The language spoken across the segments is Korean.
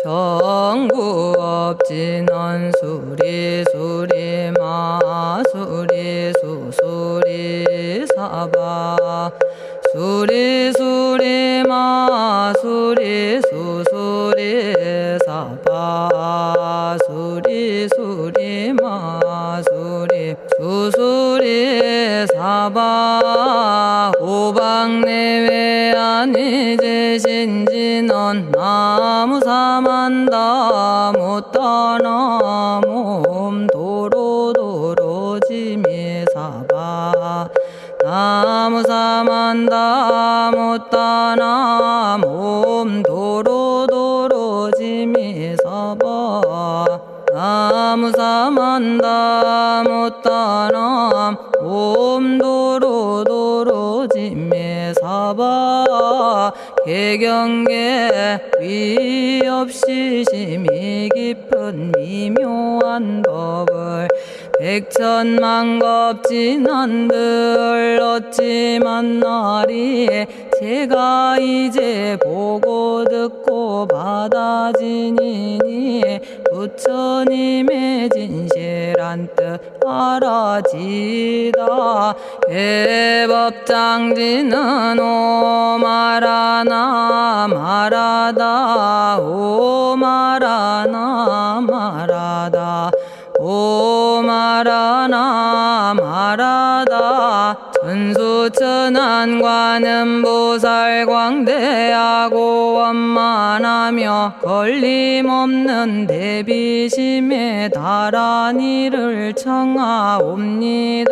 정구업진원 수리수리 마수리 수수리 사바 수리수리 마수리 수수리 사바 수리수리 마수리 수수리 사바 오방내외 안위제신진원 나무사만다 못다나 몸 도로도로지미사바 나무사만다 못다나 몸 도로도로지미사바 나무사만다 못다나 몸 도로도로지미사바 개경계 위없이 심히 깊은 미묘한 법을 백천만겁진한들 어찌 만나리 제가 이제 보고 듣고 받아지니니 부처님의 진실한 뜻 알아지다 해법장지는 오마라나 마라다 오마라나 마라다 오마라나 마라다 천수천안관음 보살 광대하고 원만하며 걸림없는 대비심에 달한 이를 청하옵니다.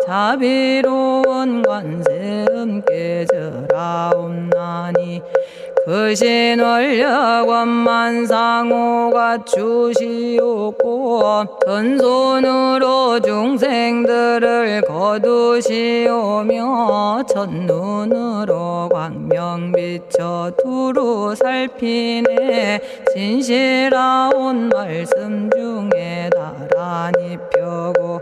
자비로운 관세음께 절하옵나니 그신 원력 원만상호가 주시옵고 전손으로 중생들을 거두시오며 첫눈으로 광명 비쳐 두루 살피네 진실하온 말씀 중에 나란히 펴고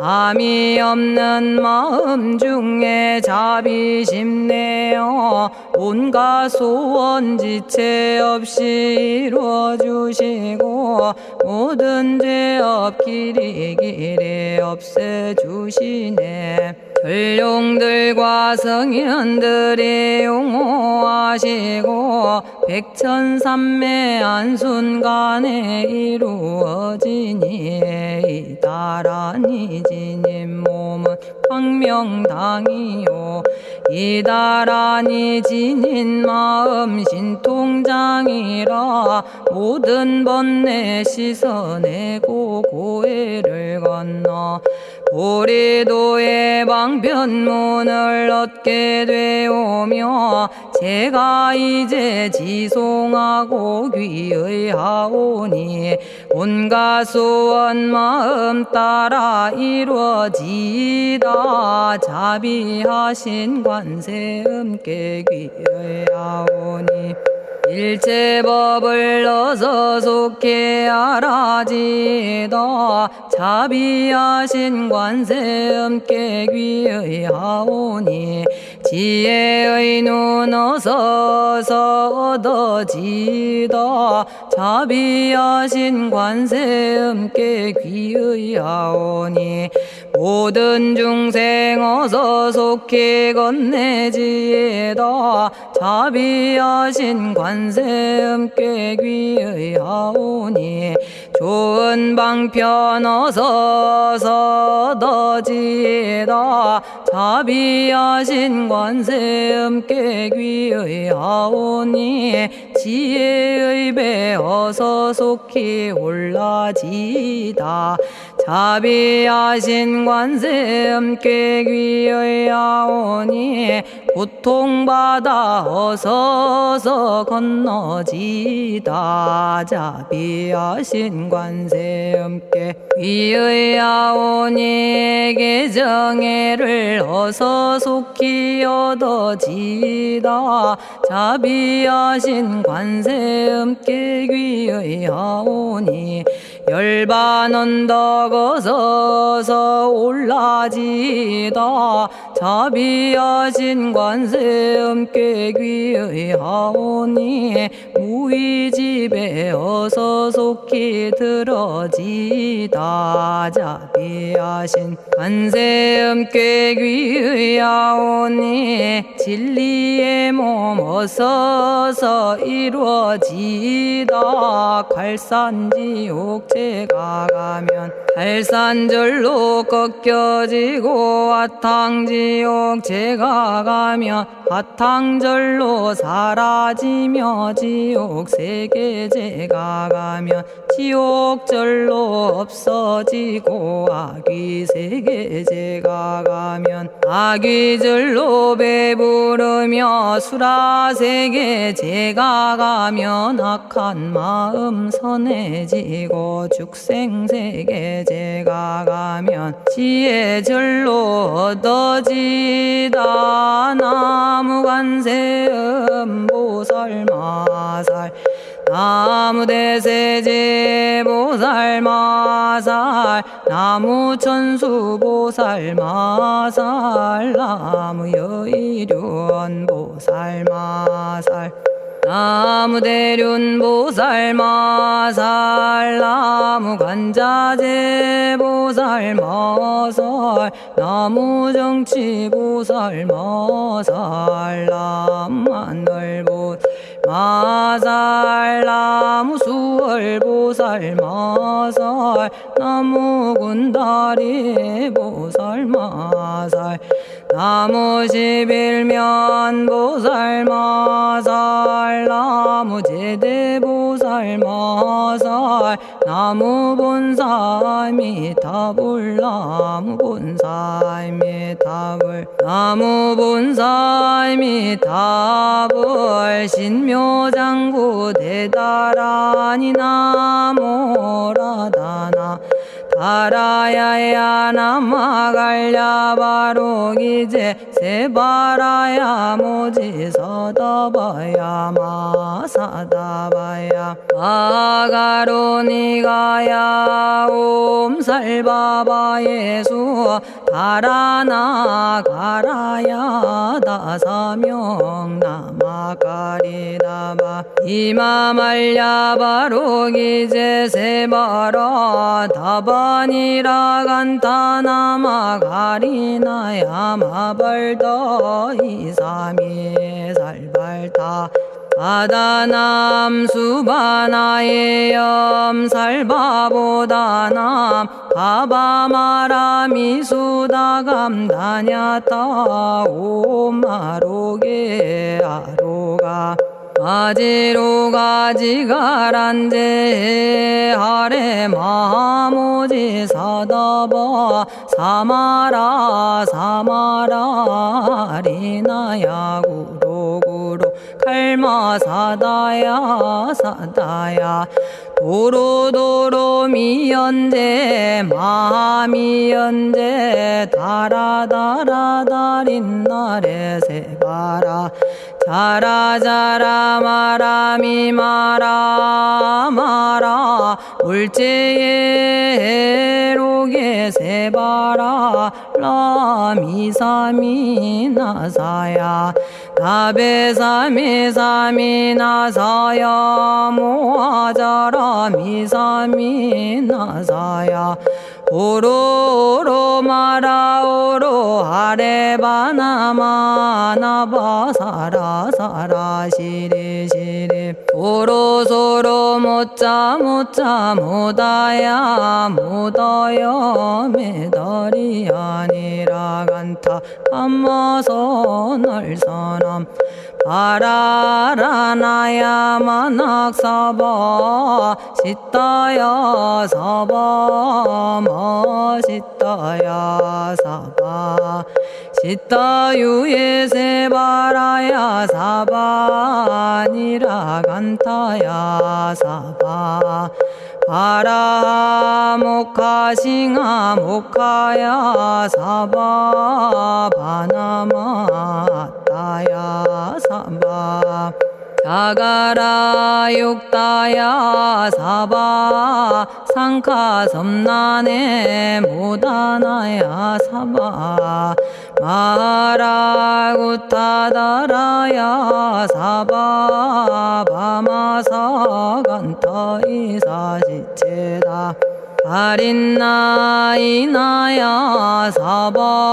암이 없는 마음 중에 자비심 내어 온갖 소원 지체 없이 이루어주시고 모든 죄업 길이 없애주시네. 전룡들과 성인들이 용호하시고 백천삼매 한순간에 이루어지니 이다라니 지님 몸은 광명당이요 이다라니 지닌 마음 신통장이라 모든 번뇌 씻어내고 고해를 건너 보리도의 방편문을 얻게 되오며 제가 이제 지송하고 귀의하오니 온갖 소원 마음 따라 이루어지다 자비하신 관세음께 귀의하오니 일체법을 어서 속히 알아지다 자비하신 관세음께 귀의하오니 지혜의 눈 어서 얻어지다 자비하신 관세음께 귀의하오니 모든 중생 어서 속히 건네지다 자비하신 관세음께 귀의하오니 좋은 방편 어서 얻어지다 자비하신 관세음께 귀의하오니 지혜의 배 어서 속히 올라지다 자비하신 관세음께 귀의하오니 고통받아 어서 건너지다 자비하신 관세음께 귀의하오니 개정애를 어서 속히 얻어지다 자비하신 관세음께 귀의하오니 열반 언덕 어서 올라지다 자비하신 관세음께 귀의하오니 무의집에 어서 속히 들어지다. 자비하신 관세음께 귀의하오니 진리의 몸 어서서 이루어지다. 갈산지옥 제가 가면 갈산절로 꺾여지고 화탕지옥 제가 가면 화탕절로 사라지며 지옥 세계 제가 가면 지옥절로 없어지고 아귀 세계 제가 가면 아귀절로 배부르며 수라 세계 제가 가면 악한 마음 선해지고 죽생 세계 제가 가면 지혜절로 얻어지다. 나무관세음 보살마살 나무대세제 보살마살 나무천수 보살마살 나무여의륜 보살마살 나무대륜 보살마살 나무관자재 보살마살 나무정치 보살마살 나무하늘 보살마살 나무수월 보살마살 나무군다리 보살마살 나무십일면 보살마살 나무제대 보살마살 나무본사미타불 나무본사미타불 나무본사미타불 신묘장구 대다라니 나모라다나 다라야야 남아갈랴 바로기제 세바라야 모지서다바야 마사다바야 아가로니가야 옴살바바 예수 다라나 가라야 다사명 나마가리다바 이마말랴 바로기제 세바라 다바니라 간타나마 가리나야 마발더 이사미 살발타 바다남 수바나의 염살바보다남 바바마라미 수다감다냐타 오마로게 아로가 아지로가지가란제 하레 마모지 사다바 사마라 사마라 리나야 구로구로 칼마 사다야 사다야 도로도로 미연제 마미연제 다라다라다린나레 세바라 자라자라 마라미 마라 마라 울제에 로게 세바라 라미사미 나사야 나베사미사미 나사야 모아자라 미사미 나사야 오로오로 마라오로 아레바나마 나바사라 사라 시리시리 오로소로 못자 못자 못다야 못다여 메달이 아니라 간타 감마서 날선함 바라라나야 만학사바 시타야 사바 마시타야 사바 시타유예 세바라야 사바니라 간타야 사바 바라 모카싱아 모카야 사바 바나마 따야 사바 자가라 육다야 사바 상카 섬나네 모다나야 사바 마라구타다라야 사바바마사간타 이사시체다 아린나이나야 사바며그러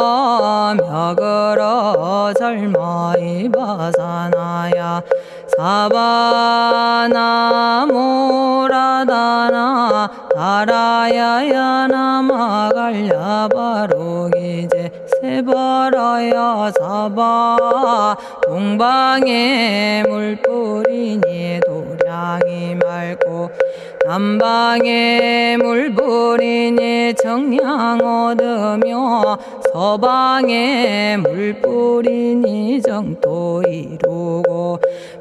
절마이바사나야 사바나모라다나 다라야야 나마갈야바로기제 세바라야 사바 동방에 물뿌리니 도량이 맑고 남방에 물뿌리니 정량 얻으며 서방에 물뿌리니 정토 이루고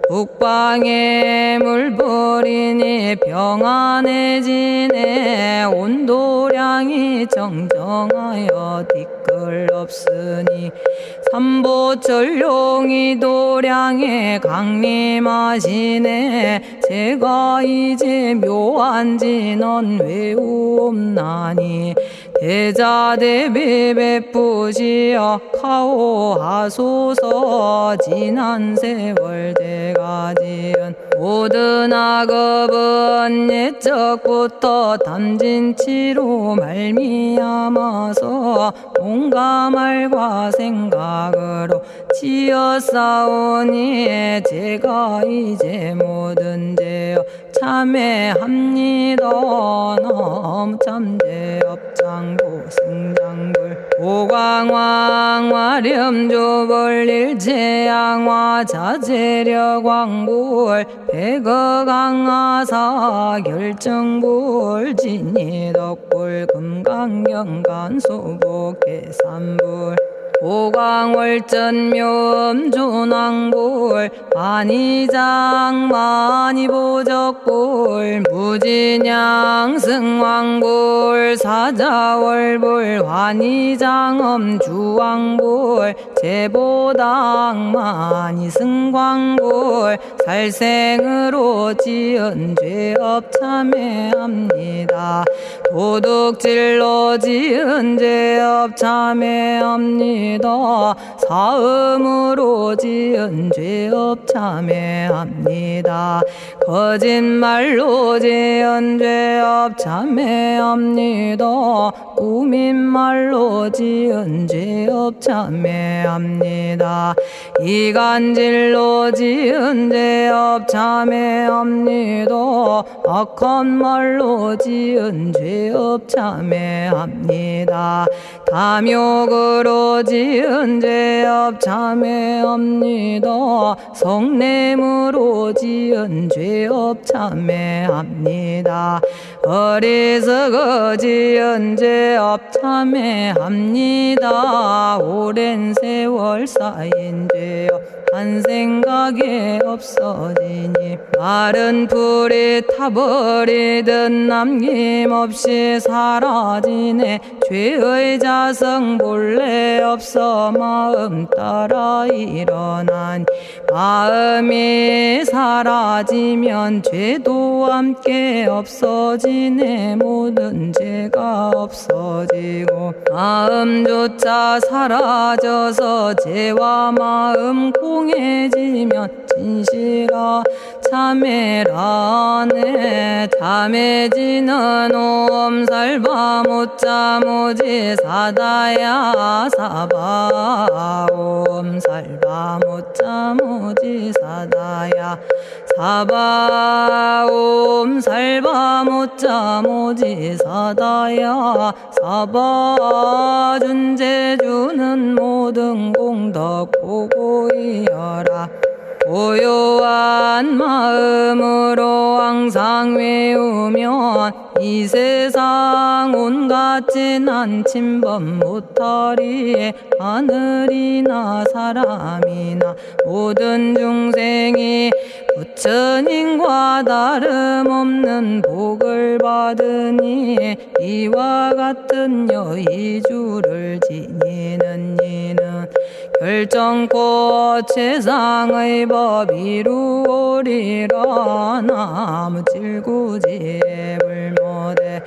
북방에 물뿌리니 평안해지네 온도량이 정정하여 뒤끌 없으니 삼보철룡이 도량에 강림하시네 제가 이제 묘한 진언 외우옵나니 대자대비 베푸시어 카오하소서 지난 세월 제가 지은 모든 악업은 옛적부터 탐진치로 말미암아서 온갖 말과 생각으로 지었사오니 제가 이제 모든 죄업 참회합니다. 너무 참죄업장고 승장불 오광왕 화렴조벌 일체양화 자재력왕불 백어강하사 결정불 진이덕불 금강경간소복계산불 오광월전묘음존왕불 반의장 만이보적불 무진양승왕불 사자월불 환의장엄 주왕불 제보당 만이승광불 살생으로 지은 죄업 참회합니다. 도둑질로 지은 죄업 참회합니다. 사음으로 지은 죄업 참회합니다. 거짓말로 지은 죄업 참회합니다. 꾸민말로 지은 죄업 참회합니다. 이간질로 지은 죄업 참회합니다. 악한 말로 지은 죄업 참회합니다. 탐욕으로 지은 죄업 참회합니다. 성냄으로 지은 죄업 참회합니다. 어리석어 지은 죄업 참회합니다. 오랜 세월 쌓인 죄업 한 생각에 없어지니 마른 풀이 타버리듯 남김없이 사라지네. 죄의 자성 본래 없어 마음 따라 일어나니 마음이 사라지면 죄도 함께 없어지네. 모든 죄가 없어지고 마음조차 사라져서 죄와 마음 공해지면 진실아 참회라네. 참해지는 옴살바 못자 모지 사다야 사바 옴살바 못자 모지 사다야 사바 옴살바 못자 모지 사다야 사바 준제주는 모든 공덕 보고이여라. 고요한 마음으로 항상 외우면 이 세상 온갖 진한 침범 못하리. 하늘이나 사람이나 모든 중생이 부처님과 다름없는 복을 받으니 이와 같은 여의주를 지니는 이는 결정코 최상의 법 이루오리라. 나무질구지불모대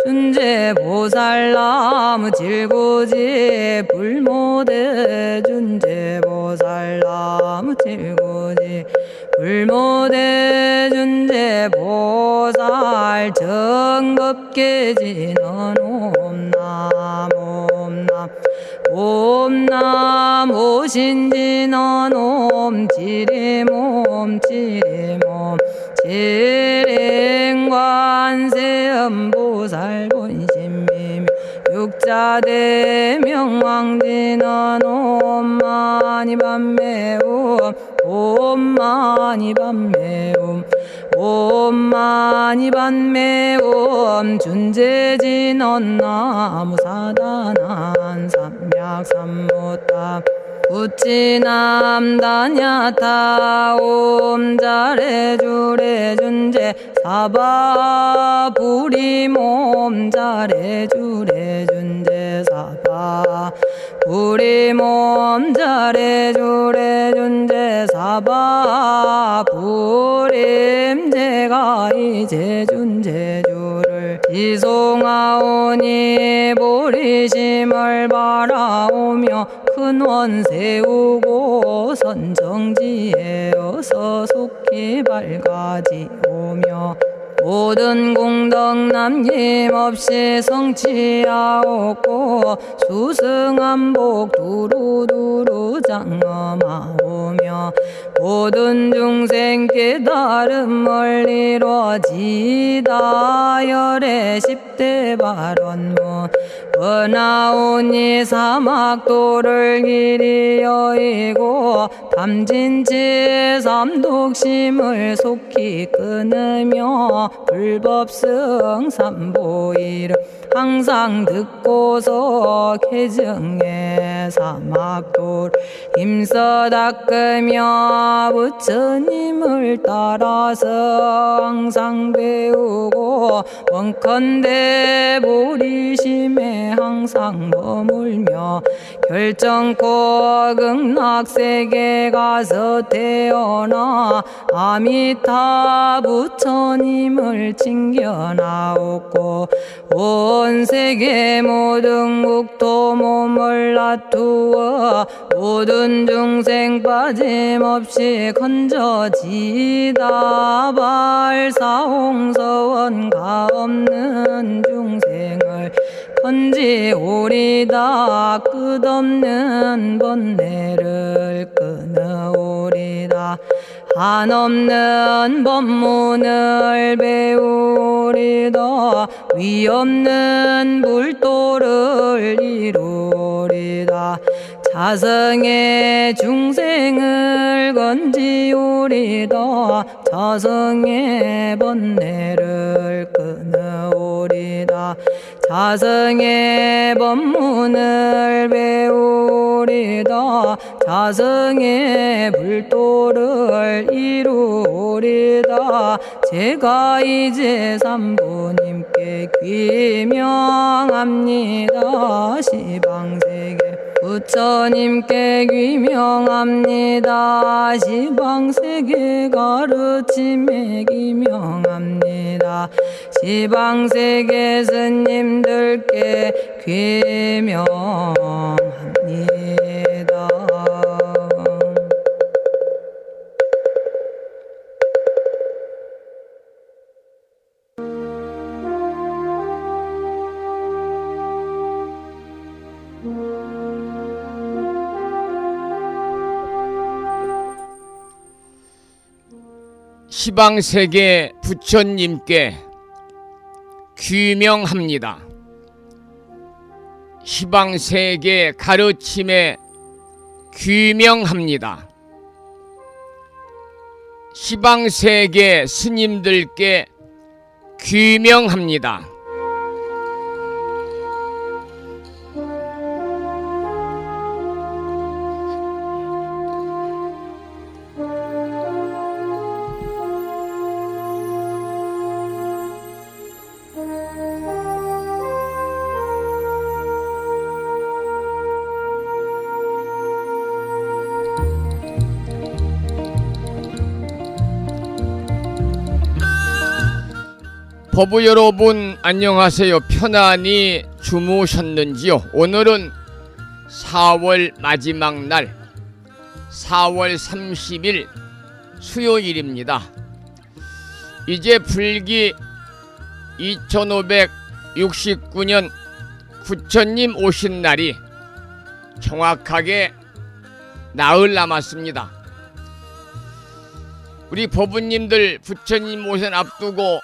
준제보살나무 질구지 불모대 준제보살나무 질구지 불모대 준제보살 정겁계지는 옴남 옴남 옴남 오신지는 옴 지림옴 지림옴 지림관세음보살 본심미묘 육자대명왕지는 옴마니밤매옴 옴마니밤매옴 옴마니밤매옴 준제진언 나무사다난 삼약삼무타 우치남다냐타 옴자레주레 준제 사바부리몸 자레주레 준제 사바 부리몸 자레주레 준제 사바 부림 제가 이제 준제주를 지송하오니 보리심을 바라오며 큰원 세우고 선정지에 어서 속히 밝아지오며 모든 공덕 남김없이 성취하옵고 수승한복 두루두루 장엄하오며 모든 중생 깨달음을 이루어지다 열의 10대 발언문 은하오니 사막도를 길이 여의고 탐진치 삼독심을 속히 끊으며 불법승 삼보이를 항상 듣고서 개정해 사막도를 힘써 닦으며 부처님을 따라서 항상 배우고 원컨대 보리심에 항상 머물며 결정코 극락세계 가서 태어나 아미타 부처님을 칭견하옵고 온 세계 모든 국토 몸을 다투어 모든 중생 빠짐없이 건져지다 발사홍서원 가없는 중생을 건지오리다 끝없는 번뇌를 끊어오리다 한없는 법문을 배우리다 위없는 불도를 이루리다 자성의 중생을 건지오리다 자성의 번뇌를 끊어오리다 자성의 법문을 배우리다 자성의 불도를 이루리다 제가 이제 삼부님께 귀명합니다 시방세계 부처님께 귀명합니다 시방세계 가르침에 귀명합니다 시방세계 스님들께 귀명합니다. 시방세계 부처님께 귀명합니다. 시방세계 가르침에 귀명합니다. 시방세계 스님들께 귀명합니다. 법부 여러분 안녕하세요. 편안히 주무셨는지요? 오늘은 4월 마지막 날 4월 30일 수요일입니다. 이제 불기 2569년 부처님 오신 날이 정확하게 나흘 남았습니다. 우리 법부님들 부처님 오신 앞두고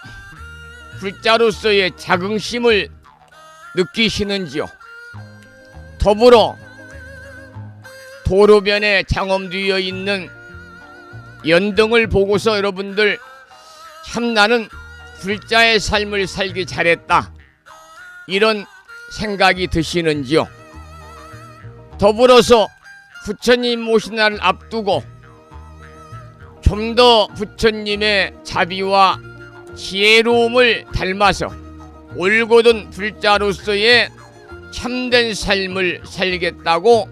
불자로서의 자긍심을 느끼시는지요? 더불어 도로변에 장엄되어 있는 연등을 보고서 여러분들 참 나는 불자의 삶을 살기 잘했다 이런 생각이 드시는지요? 더불어서 부처님 오신 날을 앞두고 좀 더 부처님의 자비와 지혜로움을 닮아서 올곧은 불자로서의 참된 삶을 살겠다고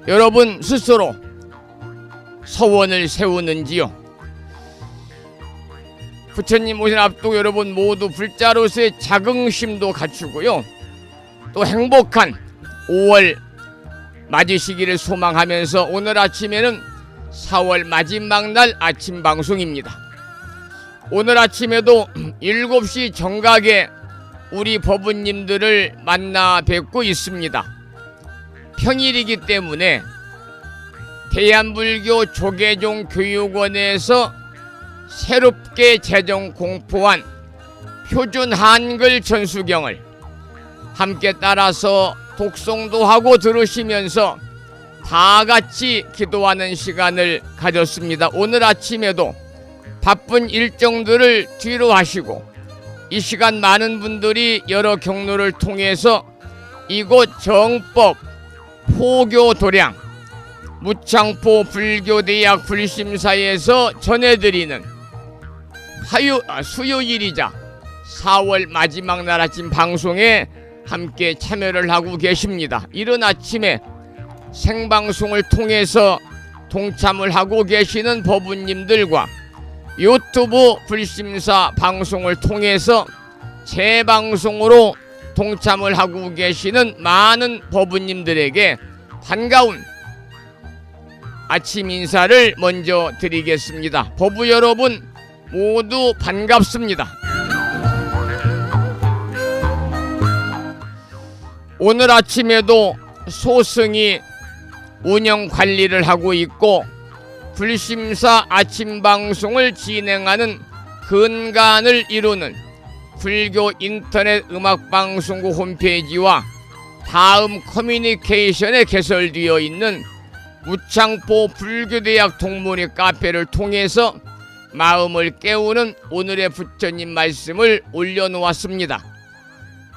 여러분 스스로 서원을 세우는지요? 부처님 오신 앞두고 여러분 모두 불자로서의 자긍심도 갖추고요, 또 행복한 5월 맞으시기를 소망하면서 오늘 아침에는 4월 마지막 날 아침 방송입니다. 오늘 아침에도 7시 정각에 우리 법부님들을 만나 뵙고 있습니다. 평일이기 때문에 대한불교 조계종 교육원에서 새롭게 제정 공포한 표준 한글 전수경을 함께 따라서 독송도 하고 들으시면서 다 같이 기도하는 시간을 가졌습니다. 오늘 아침에도 바쁜 일정들을 뒤로 하시고 이 시간 많은 분들이 여러 경로를 통해서 이곳 정법 포교도량 무창포 불교대학 불심사에서 전해드리는 수요일이자 4월 마지막 날 아침 방송에 함께 참여를 하고 계십니다. 이른 아침에 생방송을 통해서 동참을 하고 계시는 법부님들과 유튜브 불심사 방송을 통해서 재방송으로 동참을 하고 계시는 많은 법부님들에게 반가운 아침 인사를 먼저 드리겠습니다. 법부 여러분 모두 반갑습니다. 오늘 아침에도 소승이 운영 관리를 하고 있고 불심사 아침 방송을 진행하는 근간을 이루는 불교 인터넷 음악방송국 홈페이지와 다음 커뮤니케이션에 개설되어 있는 무창포 불교대학 동문회 카페를 통해서 마음을 깨우는 오늘의 부처님 말씀을 올려놓았습니다.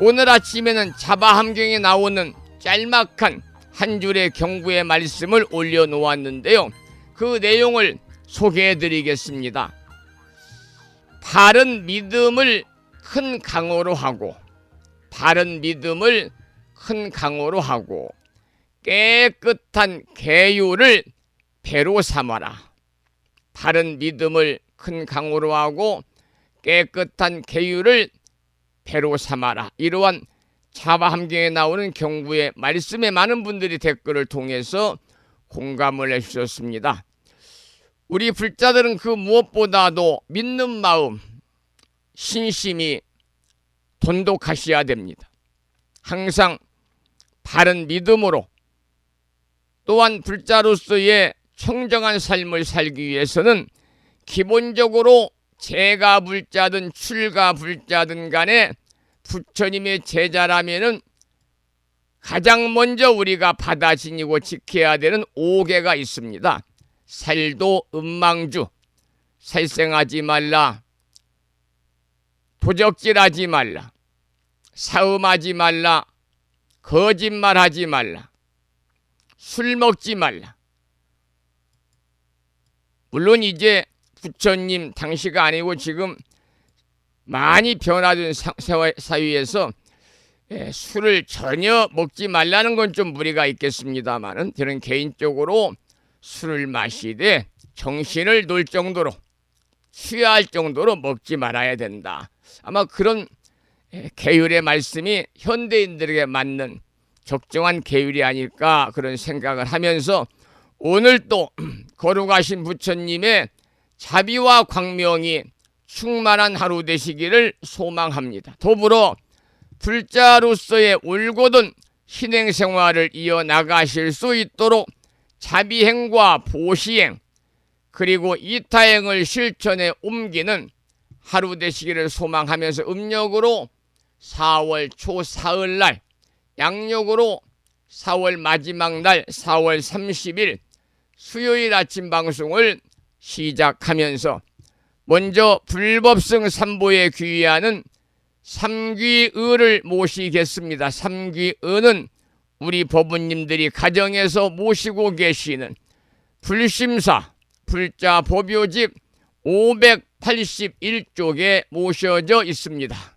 오늘 아침에는 자바함경에 나오는 짤막한 한 줄의 경구의 말씀을 올려놓았는데요, 그 내용을 소개해드리겠습니다. 바른 믿음을 큰 강호로 하고, 바른 믿음을 큰 강호로 하고 깨끗한 계율을 배로 삼아라. 바른 믿음을 큰 강호로 하고 깨끗한 계율을 배로 삼아라. 이러한 자바함경에 나오는 경구의 말씀에 많은 분들이 댓글을 통해서 공감을 해주셨습니다. 우리 불자들은 그 무엇보다도 믿는 마음, 신심이 돈독하셔야 됩니다. 항상 바른 믿음으로, 또한 불자로서의 청정한 삶을 살기 위해서는 기본적으로 재가 불자든 출가 불자든 간에 부처님의 제자라면은 가장 먼저 우리가 받아 지니고 지켜야 되는 5개가 있습니다. 살도 음망주, 살생하지 말라, 도적질하지 말라, 사음하지 말라, 거짓말하지 말라, 술 먹지 말라. 물론 이제 부처님 당시가 아니고 지금 많이 변화된 사회에서 술을 전혀 먹지 말라는 건 좀 무리가 있겠습니다만은, 저는 개인적으로 술을 마시되 정신을 놓을 정도로, 취할 정도로 먹지 말아야 된다. 아마 그런 계율의 말씀이 현대인들에게 맞는 적정한 계율이 아닐까 그런 생각을 하면서 오늘 또 거룩하신 부처님의 자비와 광명이 충만한 하루 되시기를 소망합니다. 더불어 불자로서의 올곧은 신행생활을 이어나가실 수 있도록 자비행과 보시행 그리고 이타행을 실천에 옮기는 하루 되시기를 소망하면서 음력으로 4월 초사흘날, 양력으로 4월 마지막 날 4월 30일 수요일 아침 방송을 시작하면서 먼저 불법승 삼보에 귀의하는 삼귀의를 모시겠습니다. 삼귀의는 우리 법부님들이 가정에서 모시고 계시는 불심사 불자 법요집 581쪽에 모셔져 있습니다.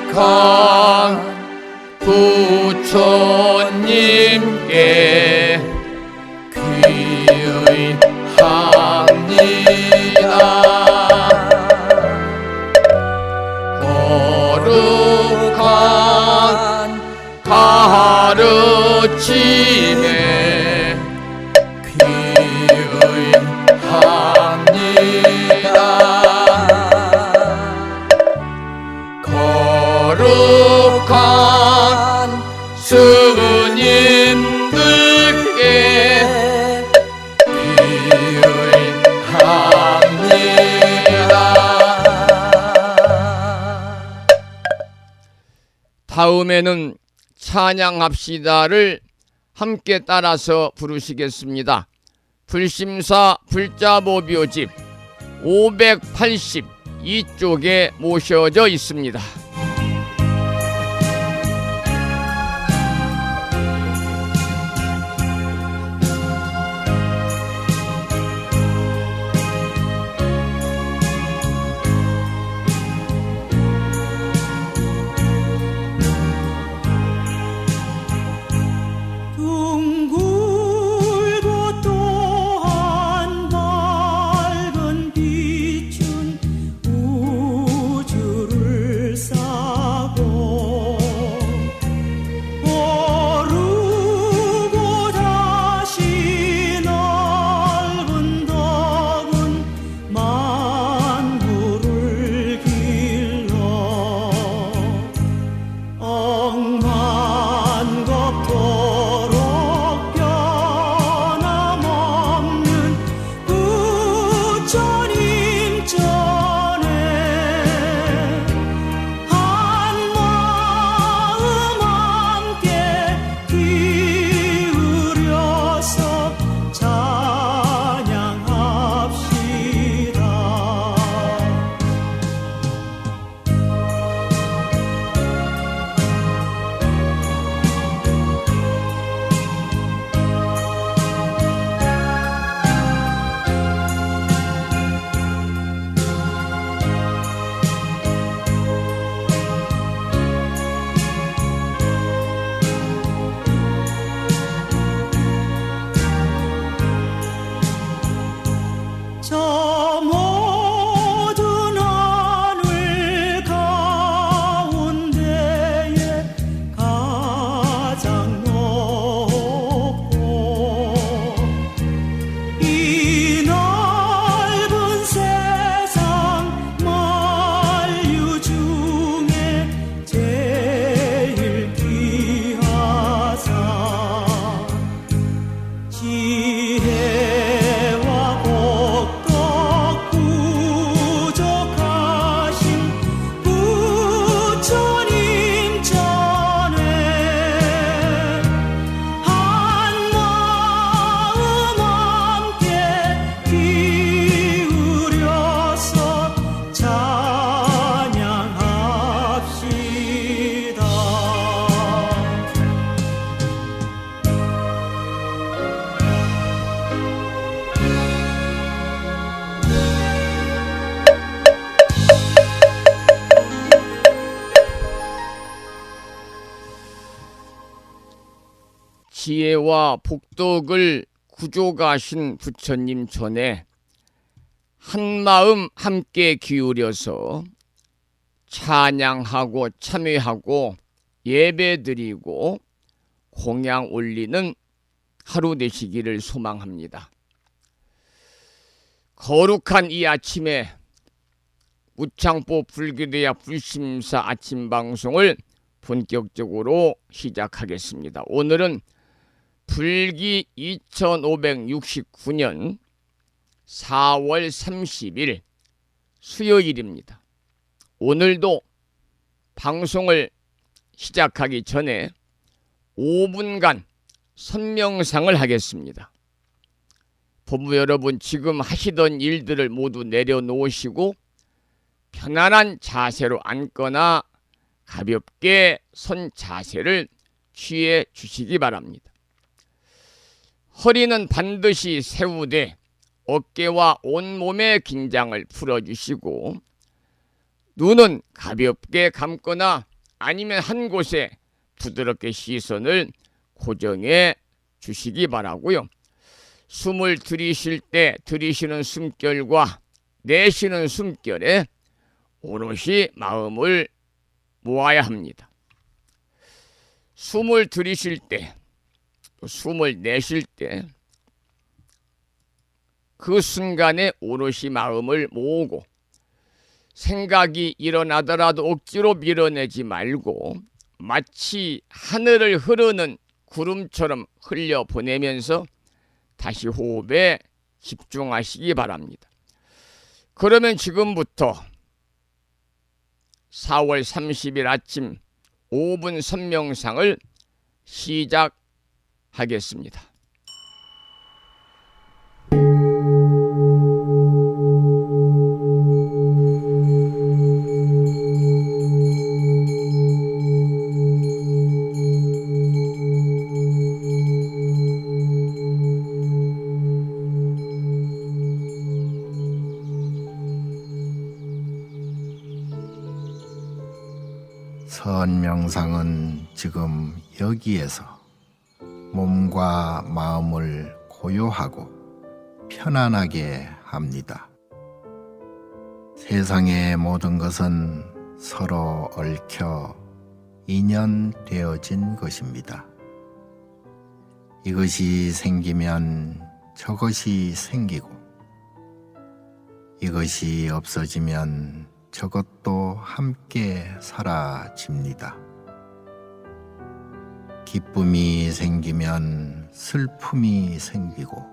거룩한 부처님께 귀의합니다. 거룩한 가르침에 귀의합니다. 거룩한 스님들께 귀의합니다. 다음에는 찬양합시다를 함께 따라서 부르시겠습니다. 불심사 불자보묘집 582쪽에 모셔져 있습니다. 둥글고 또한 밝은 빛은 우주를 사 지혜와 복덕을 구족하신 부처님 전에 한마음 함께 기울여서 찬양하고 참회하고 예배드리고 공양 올리는 하루 되시기를 소망합니다. 거룩한 이 아침에 무창포 불기대학 불심사 아침 방송을 본격적으로 시작하겠습니다. 오늘은 불기 2569년 4월 30일 수요일입니다. 오늘도 방송을 시작하기 전에 5분간 선명상을 하겠습니다. 부부 여러분, 지금 하시던 일들을 모두 내려놓으시고 편안한 자세로 앉거나 가볍게 선 자세를 취해 주시기 바랍니다. 허리는 반드시 세우되 어깨와 온몸의 긴장을 풀어주시고 눈은 가볍게 감거나 아니면 한 곳에 부드럽게 시선을 고정해 주시기 바라고요. 숨을 들이쉴 때 들이쉬는 숨결과 내쉬는 숨결에 오롯이 마음을 모아야 합니다. 숨을 들이쉴 때, 또 숨을 내쉴 때 그 순간에 오롯이 마음을 모으고 생각이 일어나더라도 억지로 밀어내지 말고 마치 하늘을 흐르는 구름처럼 흘려보내면서 다시 호흡에 집중하시기 바랍니다. 그러면 지금부터 4월 30일 아침 5분 선명상을 시작하겠습니다. 선명상은 지금 여기에서 몸과 마음을 고요하고 편안하게 합니다. 세상의 모든 것은 서로 얽혀 인연되어진 것입니다. 이것이 생기면 저것이 생기고 이것이 없어지면 저것도 함께 사라집니다. 기쁨이 생기면 슬픔이 생기고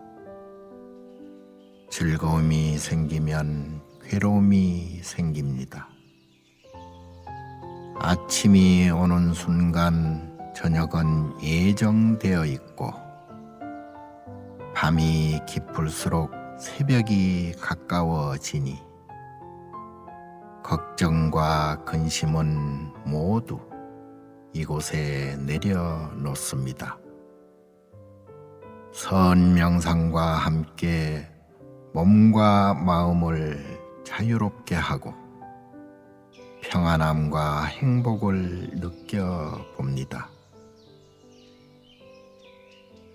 즐거움이 생기면 괴로움이 생깁니다. 아침이 오는 순간 저녁은 예정되어 있고 밤이 깊을수록 새벽이 가까워지니 걱정과 근심은 모두 이곳에 내려놓습니다. 선명상과 함께 몸과 마음을 자유롭게 하고 평안함과 행복을 느껴봅니다.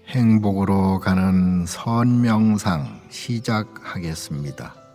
행복으로 가는 선명상 시작하겠습니다.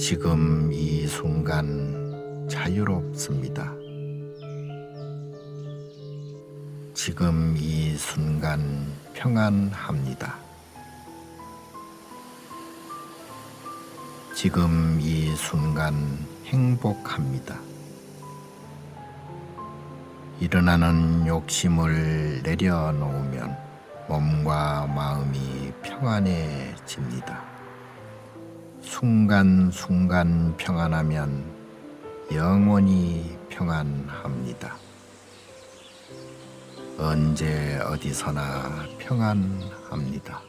지금 이 순간 자유롭습니다. 지금 이 순간 평안합니다. 지금 이 순간 행복합니다. 일어나는 욕심을 내려놓으면 몸과 마음이 평안해집니다. 순간순간 평안하면 영원히 평안합니다. 언제 어디서나 평안합니다.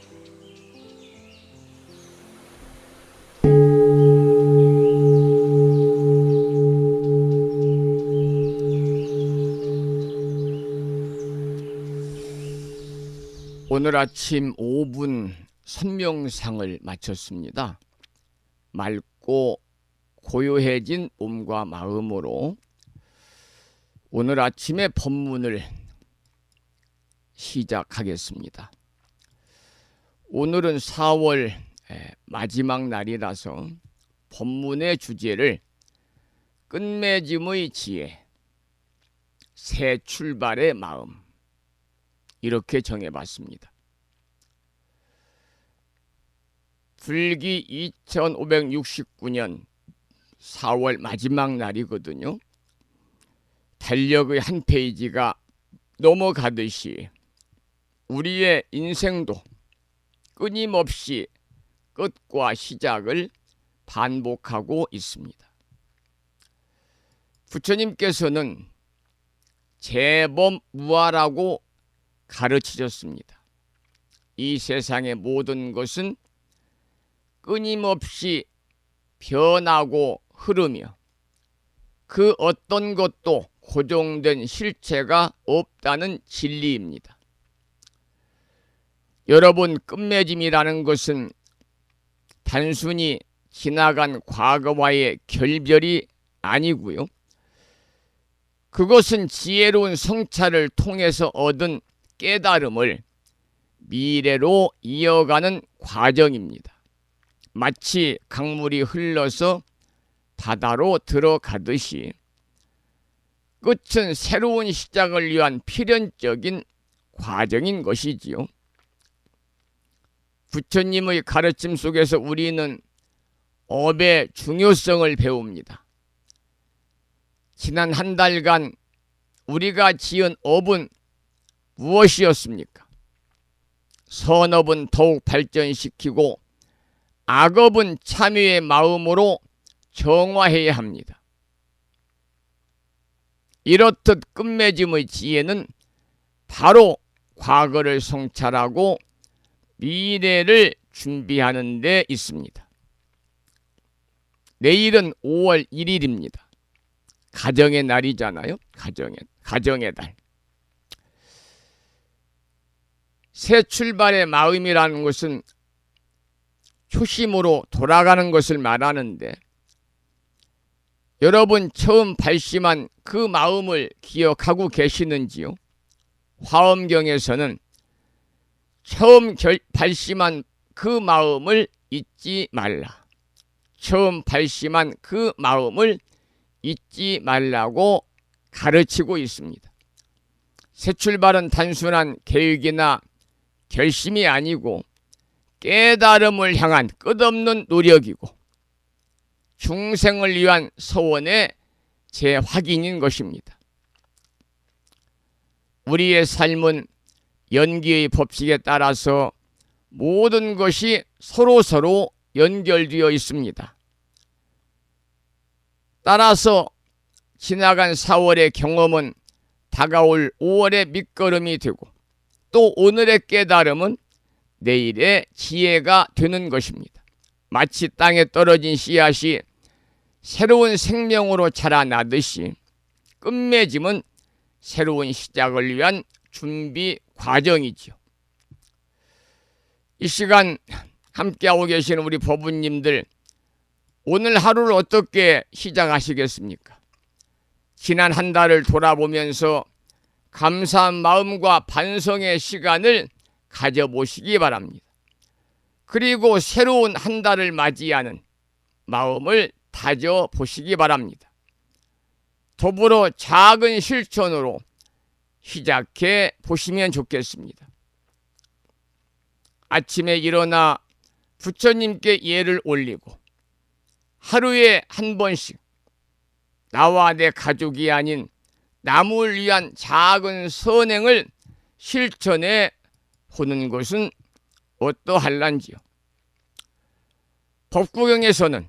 오늘 아침 5분 선명상을 마쳤습니다. 맑고 고요해진 몸과 마음으로 오늘 아침의 법문을 시작하겠습니다. 오늘은 4월 마지막 날이라서 법문의 주제를 끝맺음의 지혜, 새 출발의 마음 이렇게 정해봤습니다. 불기 2569년 4월 마지막 날이거든요. 달력의 한 페이지가 넘어가듯이 우리의 인생도 끊임없이 끝과 시작을 반복하고 있습니다. 부처님께서는 재범무아라고 가르치셨습니다. 이 세상의 모든 것은 끊임없이 변하고 흐르며 그 어떤 것도 고정된 실체가 없다는 진리입니다. 여러분, 끝맺음이라는 것은 단순히 지나간 과거와의 결별이 아니고요. 그것은 지혜로운 성찰을 통해서 얻은 깨달음을 미래로 이어가는 과정입니다. 마치 강물이 흘러서 바다로 들어가듯이 끝은 새로운 시작을 위한 필연적인 과정인 것이지요. 부처님의 가르침 속에서 우리는 업의 중요성을 배웁니다. 지난 한 달간 우리가 지은 업은 무엇이었습니까? 선업은 더욱 발전시키고 악업은 참회의 마음으로 정화해야 합니다. 이렇듯 끝맺음의 지혜는 바로 과거를 성찰하고 미래를 준비하는 데 있습니다. 내일은 5월 1일입니다. 가정의 날이잖아요. 가정의 달. 새 출발의 마음이라는 것은 초심으로 돌아가는 것을 말하는데 여러분 처음 발심한 그 마음을 기억하고 계시는지요? 화엄경에서는 처음 발심한 그 마음을 잊지 말라. 처음 발심한 그 마음을 잊지 말라고 가르치고 있습니다. 새 출발은 단순한 계획이나 결심이 아니고 깨달음을 향한 끝없는 노력이고 중생을 위한 소원의 재확인인 것입니다. 우리의 삶은 연기의 법칙에 따라서 모든 것이 서로 연결되어 있습니다. 따라서 지나간 4월의 경험은 다가올 5월의 밑거름이 되고 또 오늘의 깨달음은 내일의 지혜가 되는 것입니다. 마치 땅에 떨어진 씨앗이 새로운 생명으로 자라나듯이 끝맺음은 새로운 시작을 위한 준비 과정이죠. 이 시간 함께하고 계시는 우리 법우님들, 오늘 하루를 어떻게 시작하시겠습니까? 지난 한 달을 돌아보면서 감사한 마음과 반성의 시간을 가져보시기 바랍니다. 그리고 새로운 한 달을 맞이하는 마음을 다져 보시기 바랍니다. 더불어 작은 실천으로 시작해 보시면 좋겠습니다. 아침에 일어나 부처님께 예를 올리고 하루에 한 번씩 나와 내 가족이 아닌 남을 위한 작은 선행을 실천해 보는 것은 어떠할란지요. 법구경에서는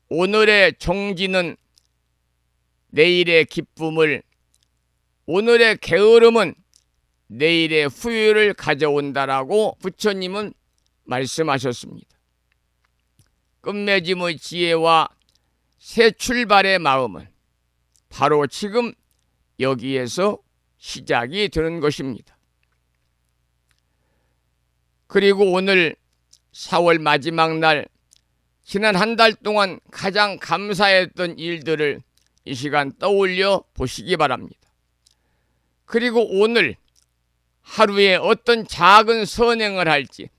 오늘의 정진은 내일의 기쁨을, 오늘의 게으름은 내일의 후회를 가져온다라고 부처님은 말씀하셨습니다. 끝맺음의 지혜와 새 출발의 마음은 바로 지금 여기에서 시작이 되는 것입니다. 그리고 오늘 4월 마지막 날, 지난 한 달 동안 가장 감사했던 일들을 이 시간 떠올려 보시기 바랍니다. 그리고 오늘 하루에 어떤 작은 선행을 할지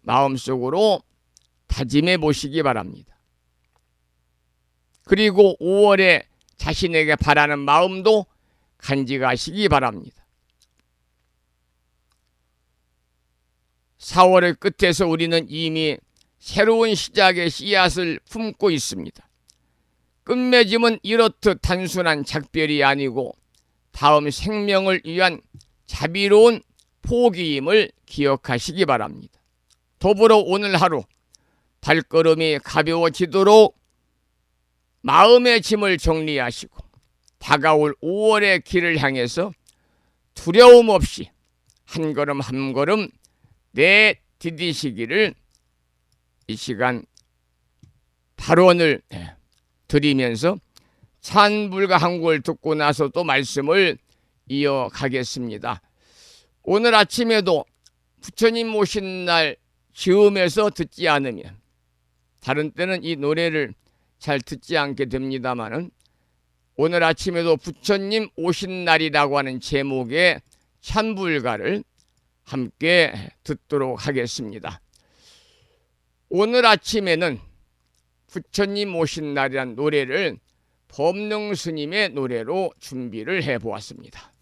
마음속으로 다짐해 보시기 바랍니다. 그리고 5월에 자신에게 바라는 마음도 간직하시기 바랍니다. 4월의 끝에서 우리는 이미 새로운 시작의 씨앗을 품고 있습니다. 끝맺음은 이렇듯 단순한 작별이 아니고 다음 생명을 위한 자비로운 포기임을 기억하시기 바랍니다. 더불어 오늘 하루 발걸음이 가벼워지도록 마음의 짐을 정리하시고 다가올 5월의 길을 향해서 두려움 없이 한 걸음 한 걸음 내디디시기를 이 시간 발언을 드리면서 찬불가 한 곡을 듣고 나서 또 말씀을 이어가겠습니다. 오늘 아침에도 부처님 오신 날 즈음에서 듣지 않으면, 다른 때는 이 노래를 잘 듣지 않게 됩니다마는 오늘 아침에도 부처님 오신 날이라고 하는 제목의 찬불가를 함께 듣도록 하겠습니다. 오늘 아침에는 부처님 오신 날이란 노래를 법능 스님의 노래로 준비를 해보았습니다.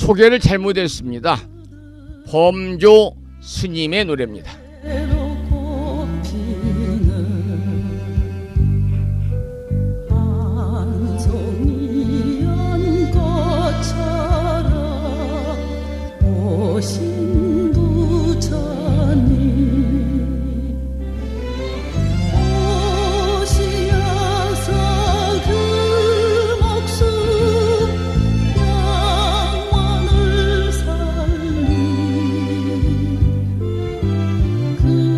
소개를 잘못했습니다. 범조 스님의 노래입니다. 그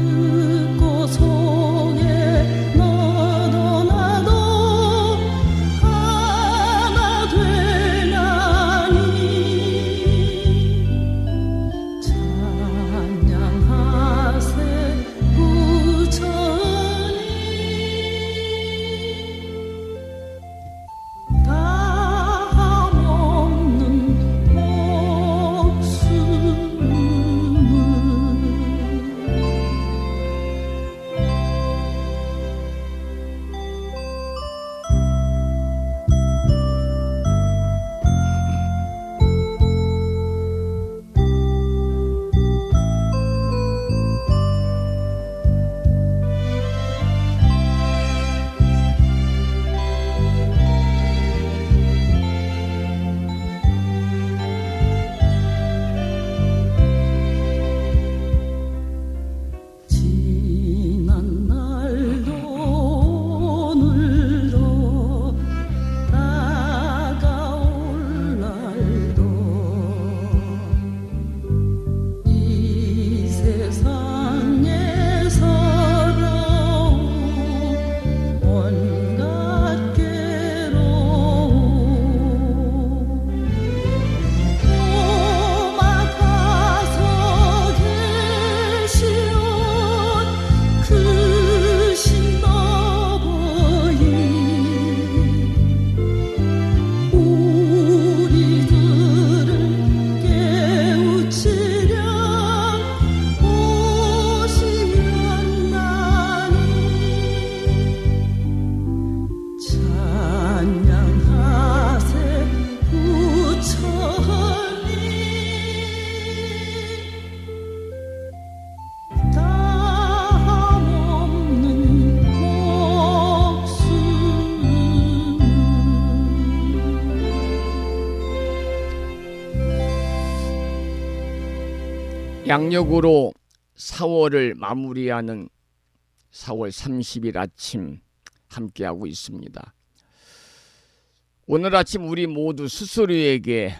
양력으로 4월을 마무리하는 4월 30일 아침 함께하고 있습니다. 오늘 아침 우리 모두 스스로에게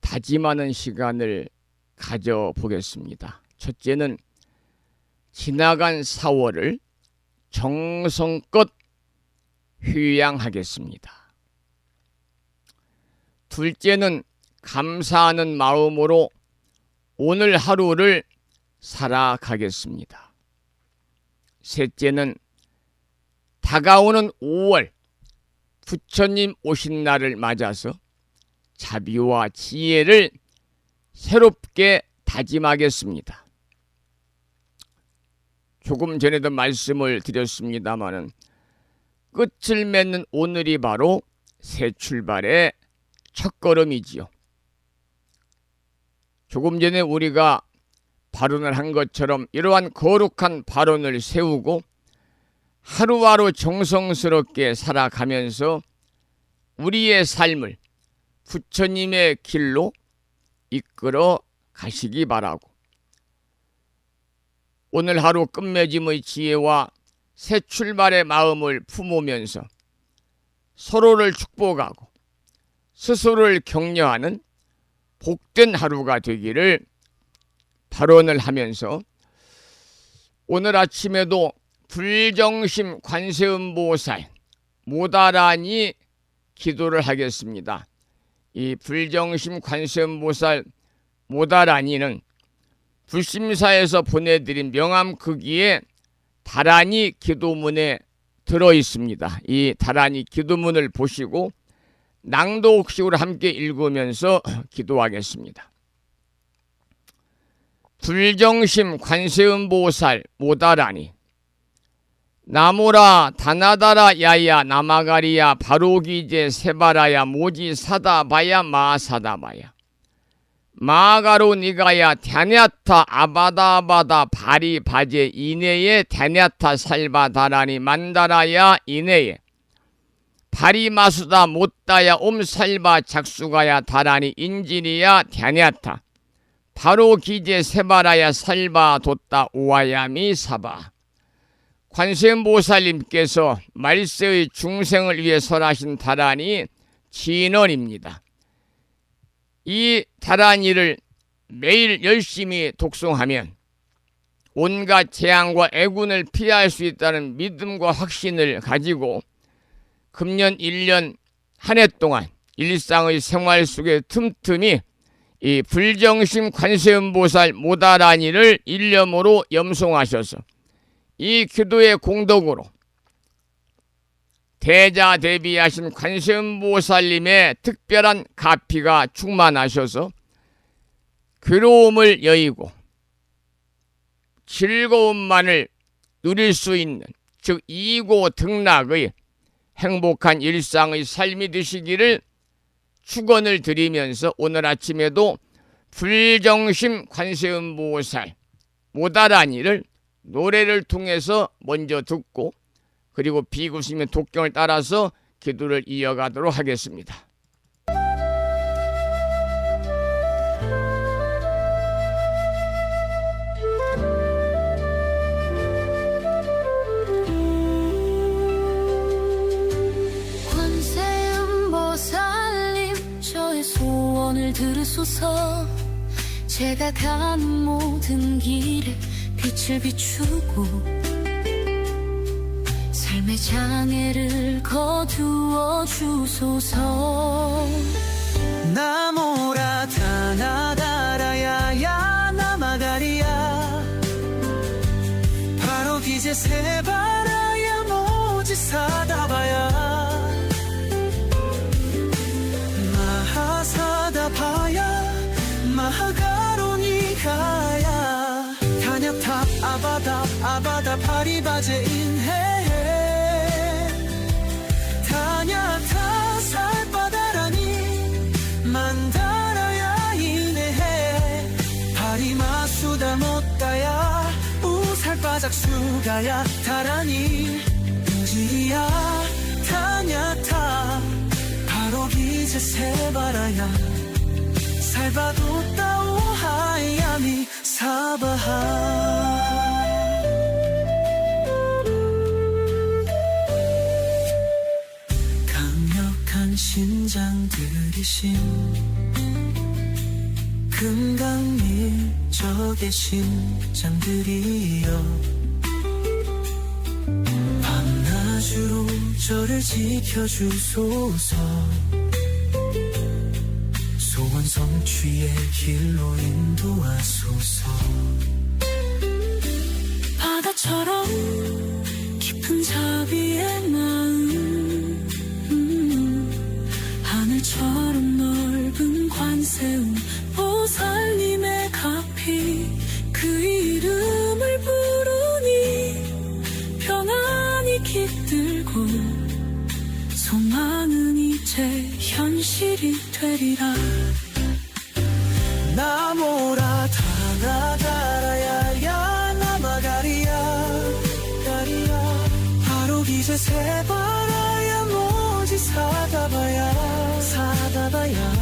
다짐하는 시간을 가져보겠습니다. 첫째는 지나간 4월을 정성껏 휴양하겠습니다. 둘째는 감사하는 마음으로 오늘 하루를 살아가겠습니다. 셋째는 다가오는 5월 부처님 오신 날을 맞아서 자비와 지혜를 새롭게 다짐하겠습니다. 조금 전에도 말씀을 드렸습니다마는 끝을 맺는 오늘이 바로 새 출발의 첫걸음이지요. 조금 전에 우리가 발언을 한 것처럼 이러한 거룩한 발언을 세우고 하루하루 정성스럽게 살아가면서 우리의 삶을 부처님의 길로 이끌어 가시기 바라고, 오늘 하루 끝맺음의 지혜와 새 출발의 마음을 품으면서 서로를 축복하고 스스로를 격려하는 복된 하루가 되기를 발언을 하면서 오늘 아침에도 불정심 관세음보살 모다라니 기도를 하겠습니다. 이 불정심 관세음보살 모다라니는 불심사에서 보내드린 명암극기에 다라니 기도문에 들어 있습니다. 이 다라니 기도문을 보시고 낭독식으로 함께 읽으면서 기도하겠습니다. 불정심 관세음보살 모다라니 나무라 다나다라 야야 나마가리야 바로기제 세바라야 모지 사다바야 마사다바야 마가로 니가야 갸냐타 아바다바다 바리 바제 이내에 갸냐타 살바다라니 만다라야 이내에 바리 마수다 못다야 옴살바 작수가야 다라니 인지리야 갸냐타 바로 기제 세바라야 살바 돛다 오아야미 사바. 관세음보살님께서 말세의 중생을 위해 설하신 다라니 진언입니다. 이 다라니를 매일 열심히 독송하면 온갖 재앙과 애군을 피할 수 있다는 믿음과 확신을 가지고 금년 1년 한 해 동안 일상의 생활 속에 틈틈이 이 불정심 관세음보살 모다라니를 일념으로 염송하셔서 이 기도의 공덕으로 대자대비하신 관세음보살님의 특별한 가피가 충만하셔서 괴로움을 여의고 즐거움만을 누릴 수 있는, 즉 이고 등락의 행복한 일상의 삶이 되시기를 축원을 드리면서 오늘 아침에도 불정심 관세음보살 모다라니를 노래를 통해서 먼저 듣고 그리고 비구스님의 독경을 따라서 기도를 이어가도록 하겠습니다. 관세음보살님 저의 소원을 들으소서. 제가 가는 모든 길에 빛을 비추고 삶의 장애를 거두어 주소서. 나모라 다나다라야야 나마가리야 바로 기제 세바라야 모지 사다바야 마하사다바야 마하가로니가야 다냐탑 아바다 파리바제 인해 다냐타 살바다라니 만다라야 이내해 파리마수다 못다야 우살바작수가야 다라니 인지리야 다냐타 바로 기제 세바라야 살바도따 오하야미 사바하 강력한 심장 들이신 금강일적의 심장들이여 밤낮으로 저를 지켜주소서 소원 성취의 길로 인도하소서 바다처럼 깊은 자비의 마음 하늘처럼 넓은 관세음 보살님의 가피 그 이름을 부르니 평안이 깃들고 소망은 이제 현실이 되리라 나모라 타나다라야야 나마가리야 가리야 바로 기세 세바라야 모지 사다바야 사다바야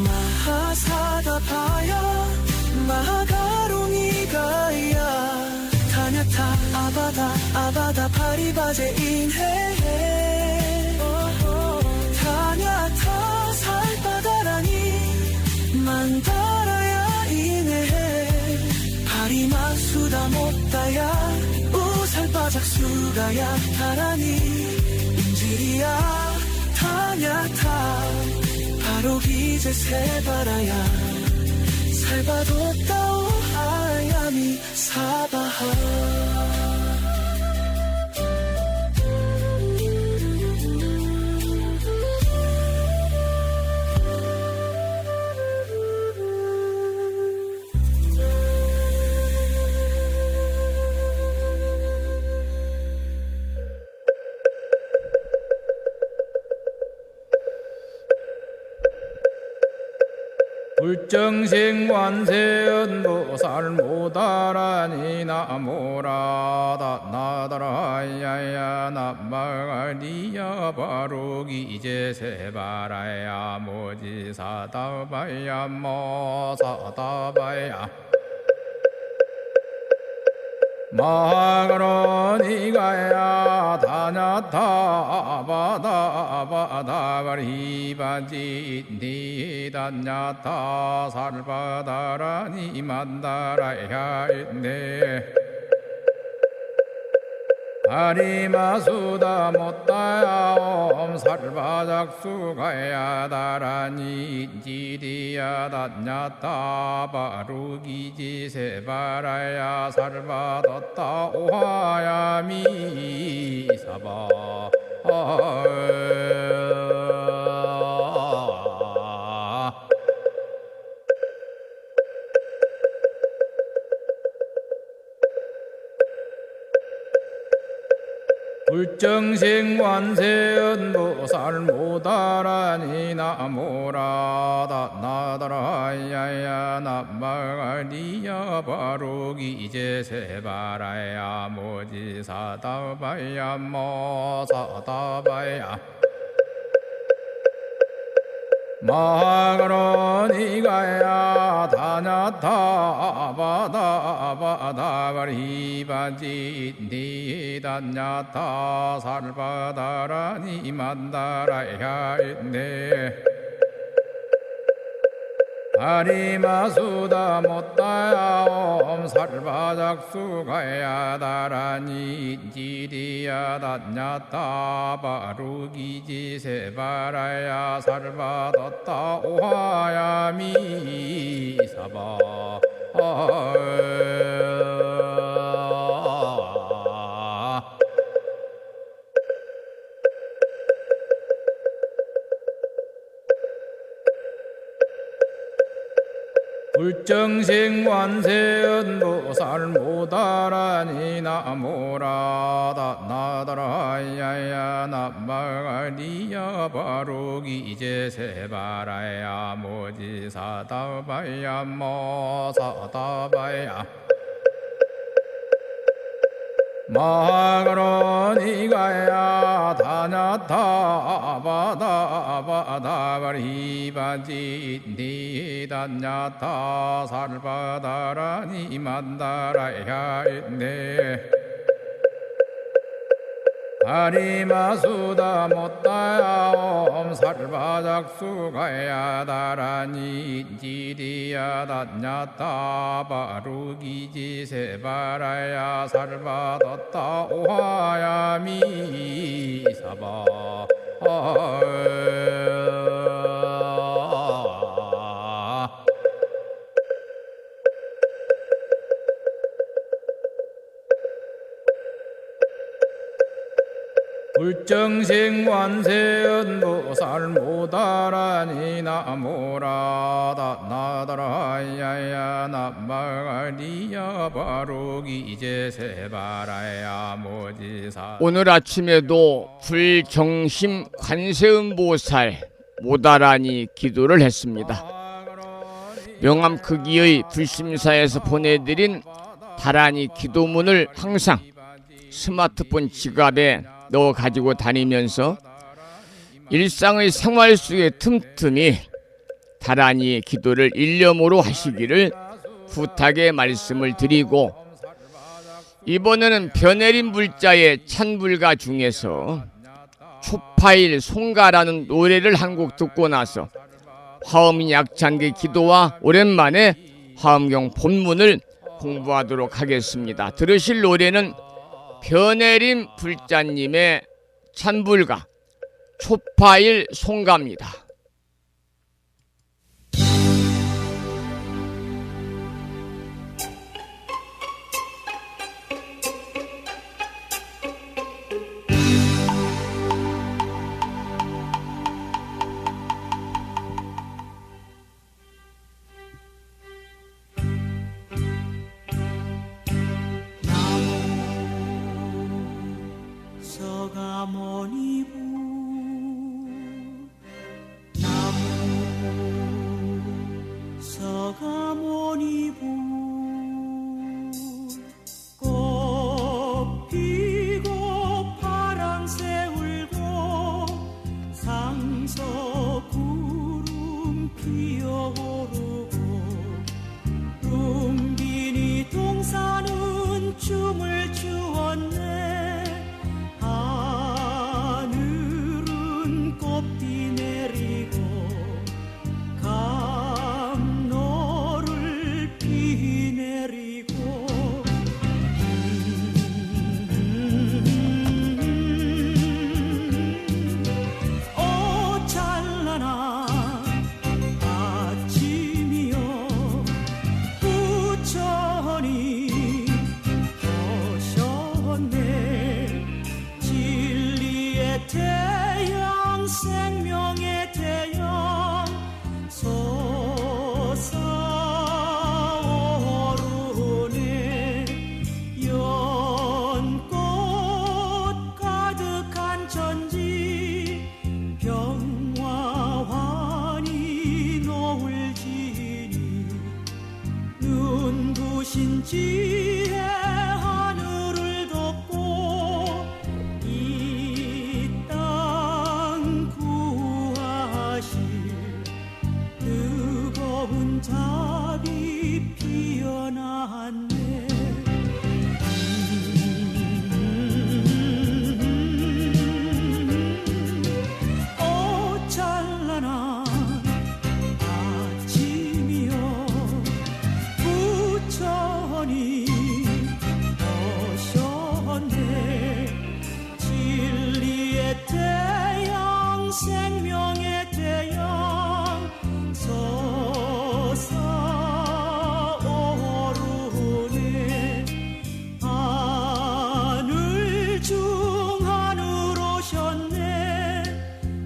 마하사다바야 마하가로니가야 타냐타 아바다 아바다 파리바제 인해 타냐타 살바다라니 만다라야 인해 파리마수다 못다야 우살바작수가야 타라니 인지리야 타냐타 바로 기제 세바라야 살바도따오 하야미 사바하 불정생관세음보살 모다라니 나모라다 나다라야야 나마가리야 바로기제 세바라야 모지사다바야 모사다바야 마하가로니가야 다냐타 바다바다바리바지 니다냐타 살바다라니 만다라야 있네 아리마수다 못다야 살바작수가야 다라니 지리야 다냐타 바루기지 세바라야 살바뒀다 오하야미 사바 불정생관세음보살 모다라니 나모라다 나다라야야 나마가리야 바로기제 세바라야 모지사다바야 모사다바야 마하가로니가야 다냐타 바다바다바리바지 니다냐타 살바다라니 만다라야 있네 아리마수다 못다야 살바작수가야 다라니 지리야 다냐타 바루기지 세바라야 살바뒀다 오하야미 사바 불정생관세음보살 모다라니 나모라다 나다라야야 나마가리야 바로기제 세바라야 모지사다바야 모사다바야 마그로니가야 다냐타 바다바다가리 니다냐타 살바다라니 만다라야 있네 다리마수다 못다야 살바작수가야 다라니 지리야 다냐타 바루기지 세바라야 살바뒀다 오하야미 사바 불정생관세언보살 모다라니 나모라다 나다라야야 남마가리야 바로기제세바라야 모지사. 오늘 아침에도 불정심 관세음보살 모다라니 기도를 했습니다. 명암 크기의 불심사에서 보내드린 다라니 기도문을 항상 스마트폰 지갑에 넣어 가지고 다니면서 일상의 생활 속에 틈틈이 다라니의 기도를 일념으로 하시기를 부탁의 말씀을 드리고, 이번에는 변해린 불자의 찬불가 중에서 초파일 송가라는 노래를 한 곡 듣고 나서 화엄 약찬기 기도와 오랜만에 화엄경 본문을 공부하도록 하겠습니다. 들으실 노래는 변해린 불자님의 찬불가 초파일 송가입니다. 서가모니부 나무 서가모니부 꽃 피고 파랑새 울고 상서 구름 피어오르고 룸비니 동산은 춤을 추었네. 하늘은 꽃비 내리고 감로를 비 내리고 오 찬란한 아침이여 부처님 오셨네. 진리의 태양 생명의 태양 솟아오르네. 연꽃 가득한 천지 병화환이 노을 지니 눈부신 지혜 하늘을 덮고 이 땅 구하실 뜨거운 답이 피어났네. 오 찬란한 아침이여 부처님 오셨네. 진리의 태양 생명의 태양 솟아오르네. 하늘 중 하늘 오셨네.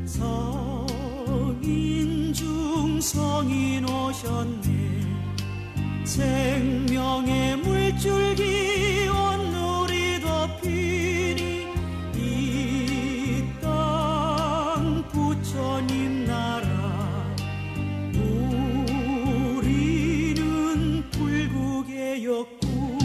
성인 중 성인 오셨네. 생명의 물줄기 온누리 덮이니 이 땅 부처님 나라 우리는 불국의 역군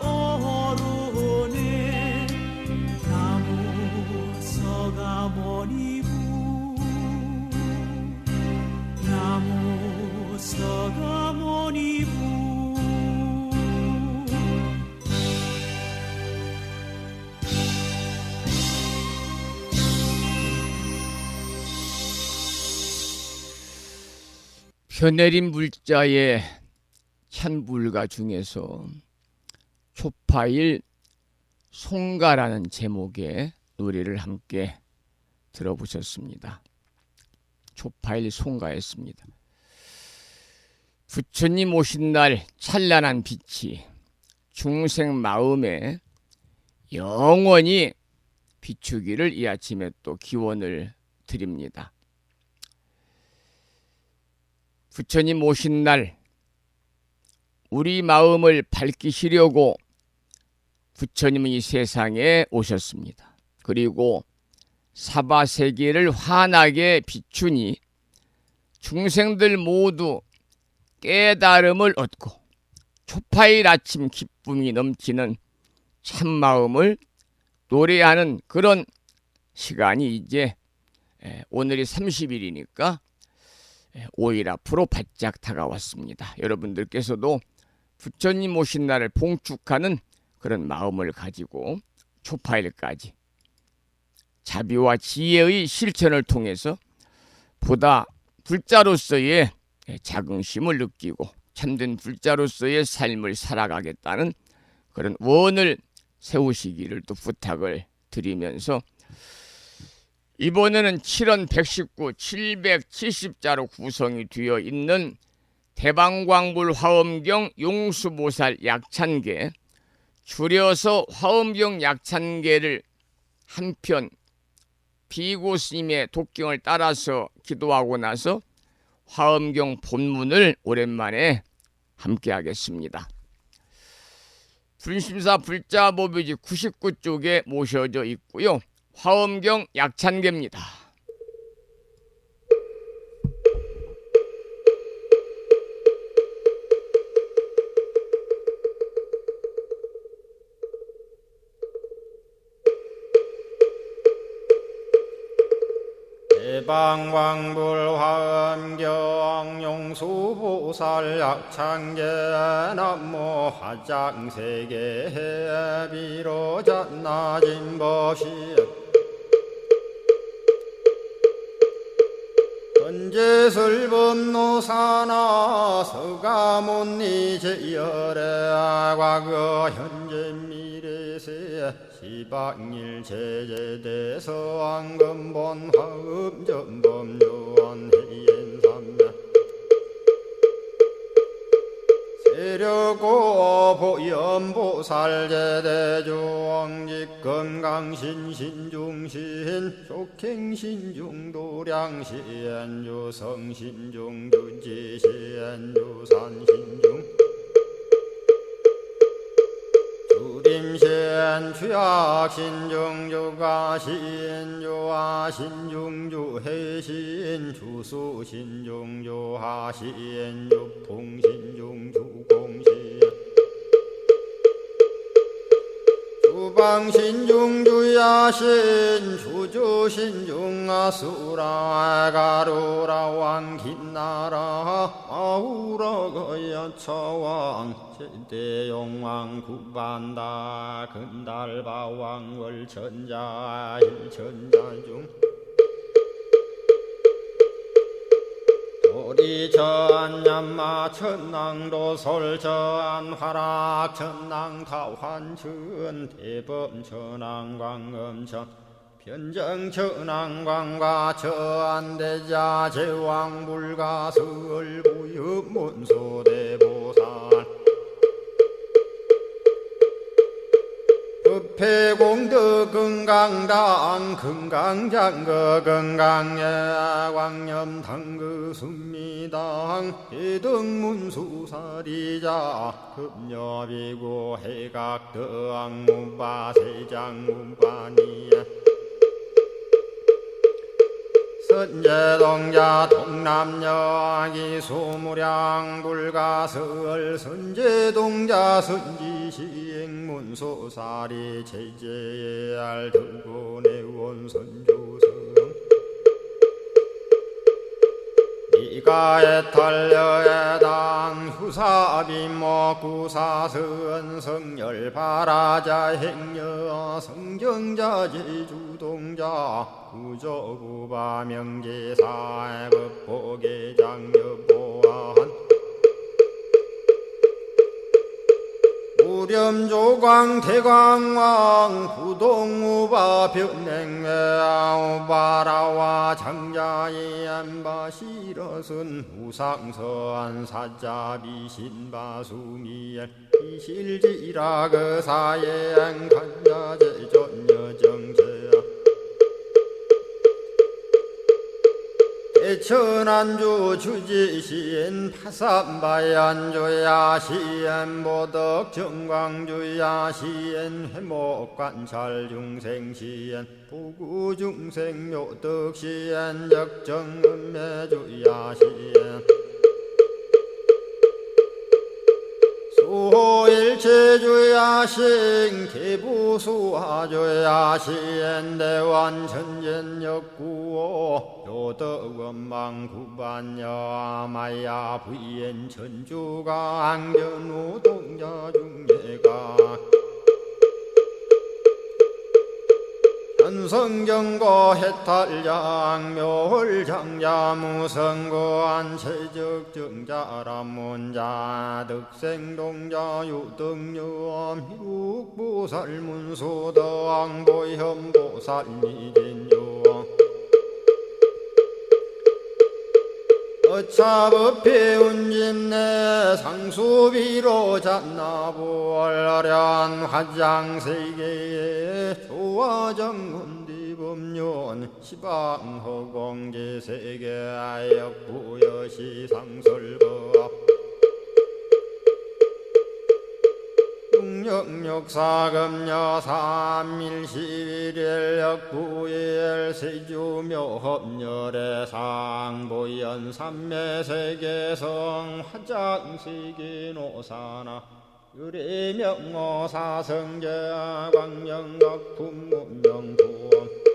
솟아오르네 나무 서가모니부 나무 서가모니부 펴내린 물자의 찬불가 중에서 초파일 송가라는 제목의 노래를 함께 들어보셨습니다. 초파일 송가였습니다. 부처님 오신 날 찬란한 빛이 중생 마음에 영원히 비추기를 이 아침에 또 기원을 드립니다. 부처님 오신 날 우리 마음을 밝히시려고 부처님은 이 세상에 오셨습니다. 그리고 사바세계를 환하게 비추니 중생들 모두 깨달음을 얻고 초파일 아침 기쁨이 넘치는 참마음을 노래하는 그런 시간이 이제 오늘이 30일이니까 5일 앞으로 바짝 다가왔습니다. 여러분들께서도 부처님 오신 날을 봉축하는 그런 마음을 가지고 초파일까지 자비와 지혜의 실천을 통해서 보다 불자로서의 자긍심을 느끼고 참된 불자로서의 삶을 살아가겠다는 그런 원을 세우시기를 또 부탁을 드리면서 이번에는 7원 119, 770자로 구성이 되어 있는 대방광불 화엄경 용수보살 약찬계, 줄여서 화엄경 약찬계를 한편 비구 스님의 독경을 따라서 기도하고 나서 화엄경 본문을 오랜만에 함께 하겠습니다. 분심사 불자보비지 99쪽에 모셔져 있고요. 화엄경 약찬계입니다. 대방광불 화엄경 용수보살 약찬계 남모 화장세계 비로잔나진 법시 현재설법노사나 서가몬니 제열의 과거 현재 미래세 시방일 제제대서 왕금본 화음전범 요한해연삼매 세력고 보연보살 제대주왕직 건강신신중신 족행신중도량신 유성신중주지신 유산신중 주림신 주약신중주가신 주하신중주해신 주수신중주하신 주풍신중주공신 주방신중주야신 주주신중아수라 가루라 왕긴나라 아우라 거야차왕 제대용왕 구반다 근달바왕 월천자 일천자중 도리천냠마 천낭도솔 천화락 천낭타환천 대범천왕광음천 변정천왕광과 천대자 제왕불가설 부유문소대보살 급회공덕 금강당 금강장거 금강예 광염당그 순미당 대등문수사리자 급여비고 해각덕문바 세장문바니야 선제동자 동남여기 수무량 불가설 선제동자 선지시행문소사리 제제의 알들고 내원 선주성 이가에 탈려에당 후사비모 구사선 성열 바라자 행여 성정자 제주동자 구조구바 명제사의 법보계장 여보한 우렴조광 대광왕 부동우바 변행외아우바라와 장자의 안바시러슨 우상서한 사자비 신바수미엘 이실지라 그 사예행 간자제 전여정제야 대천안주 주지시엔 파산바얀주야 시엔 보덕 정광주야 시엔 회목관찰 중생시엔 부구중생 묘덕시엔 적정음매주야 시엔 수호일체주야신 개부수화주야신 대완천전역구호 요덕원망구반여마야 부인 천주가 안견우동자 중예가 현성경고 해탈양 묘홀장자무성고한 체적정자람문자 득생동자 유등유엄 희국보살문소덕보현보살미진유엄 어차법해운집내 상수비로 잔나부얼련 화장세계에 조화정문디법륜 시방허공제세계아역부여시 상설법 육력사금여 삼일시일역부일 세주묘협열의 상보연 삼매세계성 화장세계노사나 유래명어사성제 광명각품문명부엄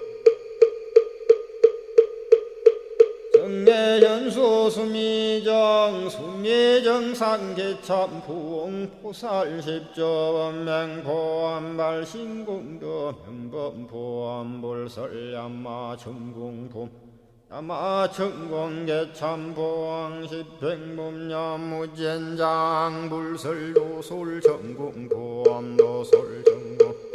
정례현수 수미정 수미정상계참풍 포살십조원맹포암발 신공도 명범포암볼설야마 천공품 야마천공계참포항 십행범야무젠장 불설도솔천공포암도솔천공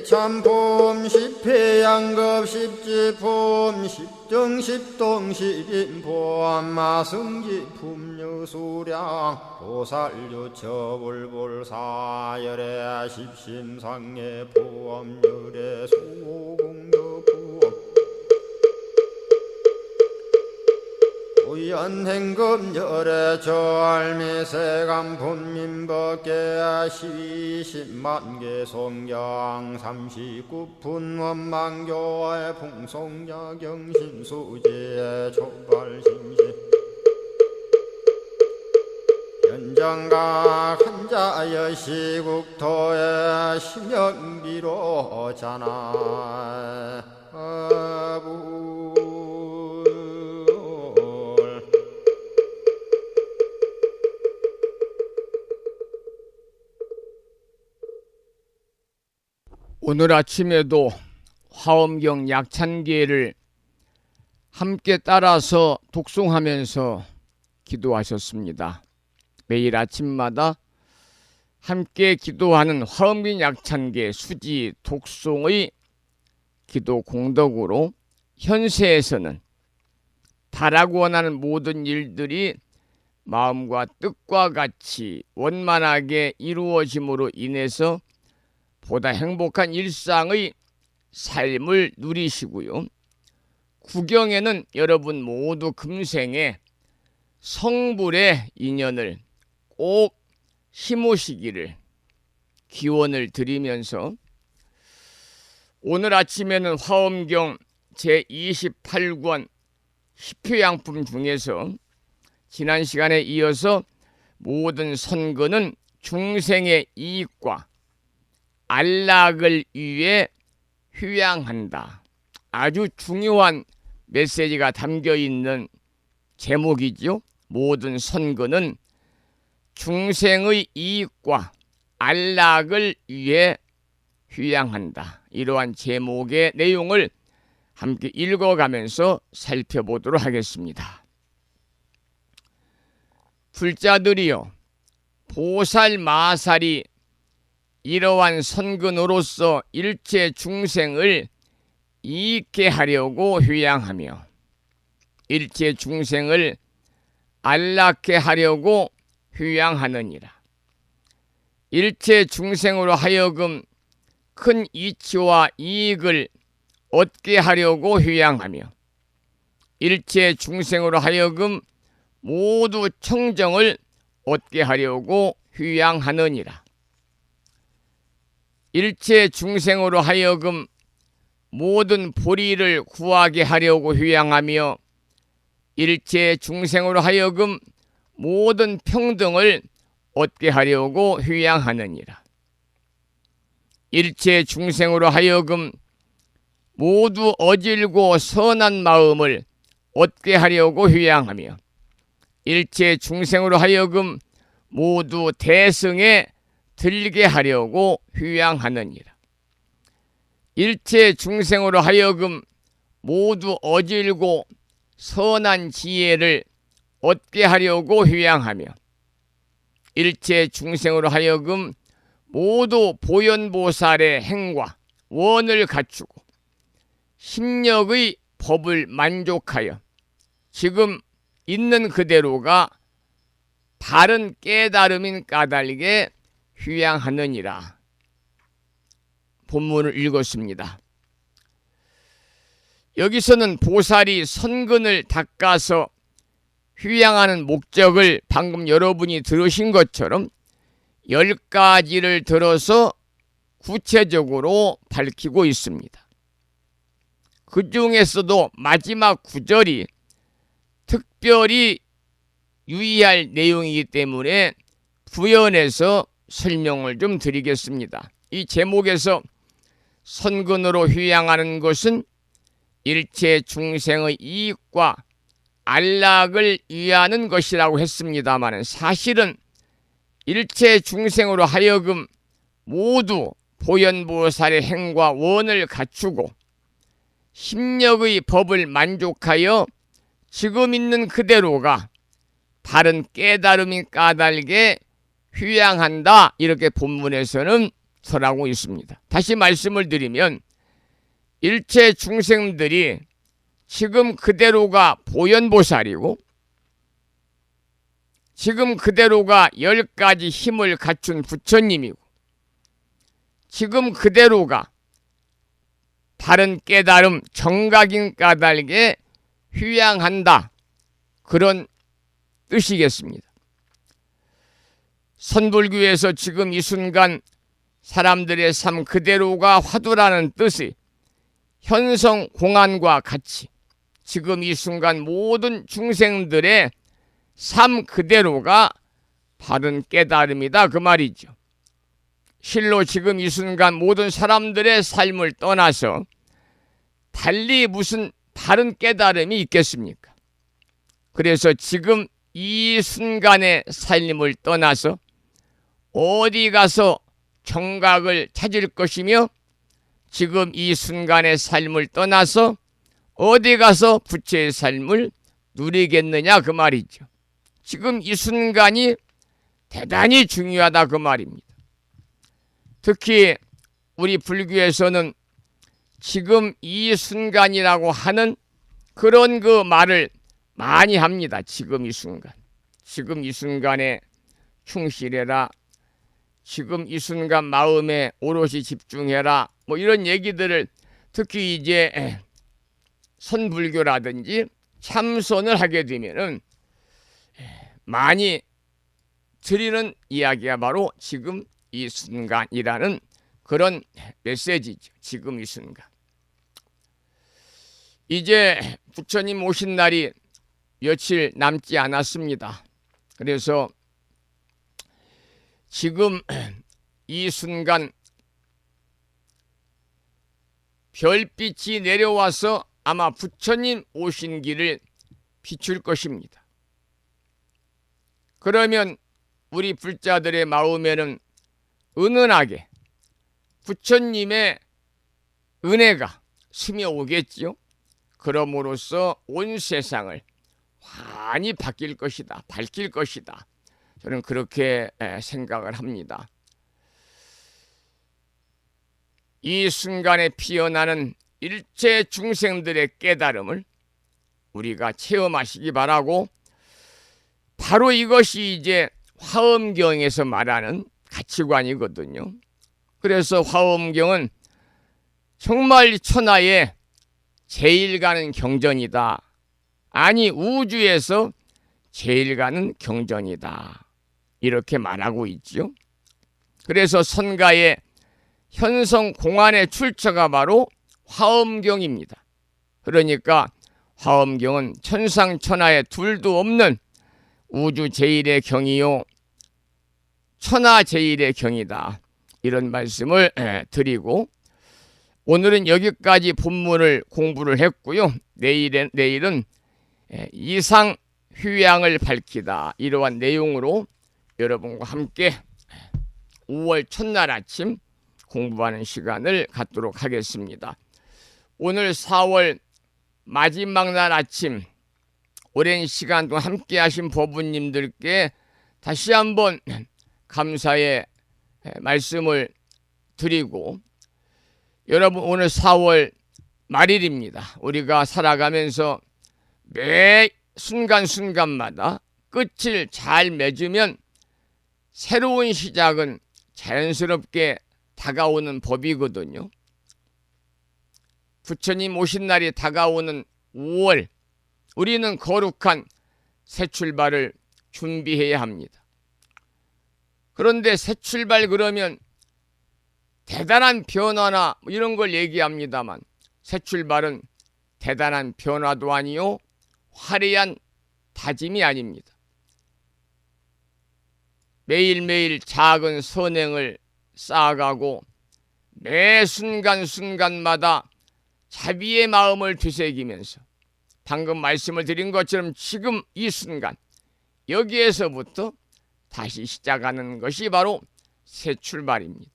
참폼 십회양급 십지폼 십정십동 십인포 마승지품 여수량 보살유처불불사열의 십심상의 포함열의 수공덕포 오연행급열의 저알미세간품민법계 시십만개 송경 39분 원망교의 풍송야경신수제 촉발신시 현정각 한자여 시국토의 심영비로 자나 아부 오늘 아침에도 화엄경 약찬기를 함께 따라서 독송하면서 기도하셨습니다. 매일 아침마다 함께 기도하는 화엄경 약찬기 수지 독송의 기도 공덕으로 현세에서는 바라고 원하는 모든 일들이 마음과 뜻과 같이 원만하게 이루어짐으로 인해서 보다 행복한 일상의 삶을 누리시고요. 구경에는 여러분 모두 금생에 성불의 인연을 꼭 심으시기를 기원을 드리면서 오늘 아침에는 화엄경 제28권 십효양품 중에서 지난 시간에 이어서 모든 선거는 중생의 이익과 안락을 위해 휴양한다. 아주 중요한 메시지가 담겨 있는 제목이죠. 모든 선거는 중생의 이익과 안락을 위해 휴양한다. 이러한 제목의 내용을 함께 읽어가면서 살펴보도록 하겠습니다. 불자들이여, 보살 마살이 이러한 선근으로서 일체 중생을 이익게 하려고 휴양하며 일체 중생을 안락게 하려고 휴양하느니라. 일체 중생으로 하여금 큰 이치와 이익을 얻게 하려고 휴양하며 일체 중생으로 하여금 모두 청정을 얻게 하려고 휴양하느니라. 일체 중생으로 하여금 모든 보리를 구하게 하려고 휴양하며 일체 중생으로 하여금 모든 평등을 얻게 하려고 휴양하느니라. 일체 중생으로 하여금 모두 어질고 선한 마음을 얻게 하려고 휴양하며 일체 중생으로 하여금 모두 대승에 들게 하려고 휴양하느니라. 일체 중생으로 하여금 모두 어질고 선한 지혜를 얻게 하려고 휴양하며 일체 중생으로 하여금 모두 보현보살의 행과 원을 갖추고 심력의 법을 만족하여 지금 있는 그대로가 바른 깨달음인 까닭에 휴양하느니라. 본문을 읽었습니다. 여기서는 보살이 선근을 닦아서 휴양하는 목적을 방금 여러분이 들으신 것처럼 10가지를 들어서 구체적으로 밝히고 있습니다. 그 중에서도 마지막 구절이 특별히 유의할 내용이기 때문에 부연해서 설명을 좀 드리겠습니다. 이 제목에서 선근으로 휴양하는 것은 일체 중생의 이익과 안락을 위하는 것이라고 했습니다만 사실은 일체 중생으로 하여금 모두 보현보살의 행과 원을 갖추고 심력의 법을 만족하여 지금 있는 그대로가 바른 깨달음인 까닭에 휴양한다. 이렇게 본문에서는 설하고 있습니다. 다시 말씀을 드리면 일체 중생들이 지금 그대로가 보현보살이고 지금 그대로가 10가지 힘을 갖춘 부처님이고 지금 그대로가 바른 깨달음 정각인 까닭에 휴양한다. 그런 뜻이겠습니다. 선불교에서 지금 이 순간 사람들의 삶 그대로가 화두라는 뜻이 현성 공안과 같이 지금 이 순간 모든 중생들의 삶 그대로가 바른 깨달음이다 그 말이죠. 실로 지금 이 순간 모든 사람들의 삶을 떠나서 달리 무슨 바른 깨달음이 있겠습니까? 그래서 지금 이 순간의 삶을 떠나서 어디 가서 정각을 찾을 것이며 지금 이 순간의 삶을 떠나서 어디 가서 부처의 삶을 누리겠느냐 그 말이죠. 지금 이 순간이 대단히 중요하다 그 말입니다. 특히 우리 불교에서는 지금 이 순간이라고 하는 그런 그 말을 많이 합니다. 지금 이 순간. 지금 이 순간에 충실해라. 지금 이 순간 마음에 오롯이 집중해라. 뭐 이런 얘기들을 특히 이제 선불교라든지 참선을 하게 되면은 많이 드리는 이야기가 바로 지금 이 순간이라는 그런 메시지죠. 지금 이 순간. 이제 부처님 오신 날이 며칠 남지 않았습니다. 그래서 지금 이 순간 별빛이 내려와서 아마 부처님 오신 길을 비출 것입니다. 그러면 우리 불자들의 마음에는 은은하게 부처님의 은혜가 스며오겠지요. 그럼으로써 온 세상을 환히 바뀔 것이다, 밝힐 것이다. 저는 그렇게 생각을 합니다. 이 순간에 피어나는 일체 중생들의 깨달음을 우리가 체험하시기 바라고, 바로 이것이 이제 화엄경에서 말하는 가치관이거든요. 그래서 화엄경은 정말 천하에 제일 가는 경전이다. 아니, 우주에서 제일 가는 경전이다. 이렇게 말하고 있죠. 그래서 선가의 현성 공안의 출처가 바로 화엄경입니다. 그러니까 화엄경은 천상천하에 둘도 없는 우주 제일의 경이요 천하 제일의 경이다. 이런 말씀을 드리고, 오늘은 여기까지 본문을 공부를 했고요. 내일은 이상 휴양을 밝히다, 이러한 내용으로 여러분과 함께 5월 첫날 아침 공부하는 시간을 갖도록 하겠습니다. 오늘 4월 마지막 날 아침, 오랜 시간 동안 함께 하신 법부님들께 다시 한번 감사의 말씀을 드리고, 여러분, 오늘 4월 말일입니다. 우리가 살아가면서 매 순간순간마다 끝을 잘 맺으면 새로운 시작은 자연스럽게 다가오는 법이거든요. 부처님 오신 날이 다가오는 5월, 우리는 거룩한 새 출발을 준비해야 합니다. 그런데 새 출발 그러면 대단한 변화나 이런 걸 얘기합니다만, 새 출발은 대단한 변화도 아니요 화려한 다짐이 아닙니다. 매일매일 작은 선행을 쌓아가고 매 순간순간마다 자비의 마음을 되새기면서, 방금 말씀을 드린 것처럼 지금 이 순간 여기에서부터 다시 시작하는 것이 바로 새 출발입니다.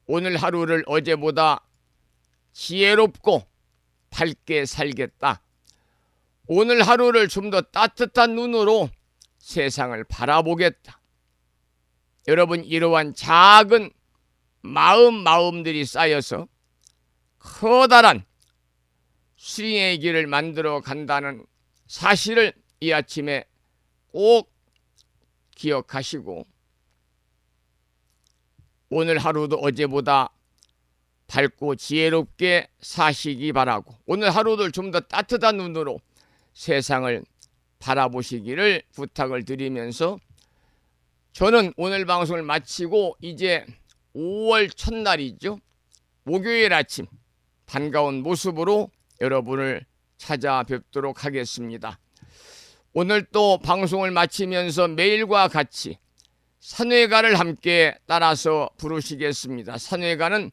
오늘 하루를 어제보다 지혜롭고 밝게 살겠다. 오늘 하루를 좀 더 따뜻한 눈으로 세상을 바라보겠다. 여러분, 이러한 작은 마음들이 쌓여서 커다란 수행의 길을 만들어 간다는 사실을 이 아침에 꼭 기억하시고, 오늘 하루도 어제보다 밝고 지혜롭게 사시기 바라고, 오늘 하루를 좀 더 따뜻한 눈으로 세상을 바라보시기를 부탁을 드리면서, 저는 오늘 방송을 마치고 이제 5월 첫날이죠. 목요일 아침 반가운 모습으로 여러분을 찾아뵙도록 하겠습니다. 오늘 또 방송을 마치면서 매일과 같이 산회가를 함께 따라서 부르시겠습니다. 산회가는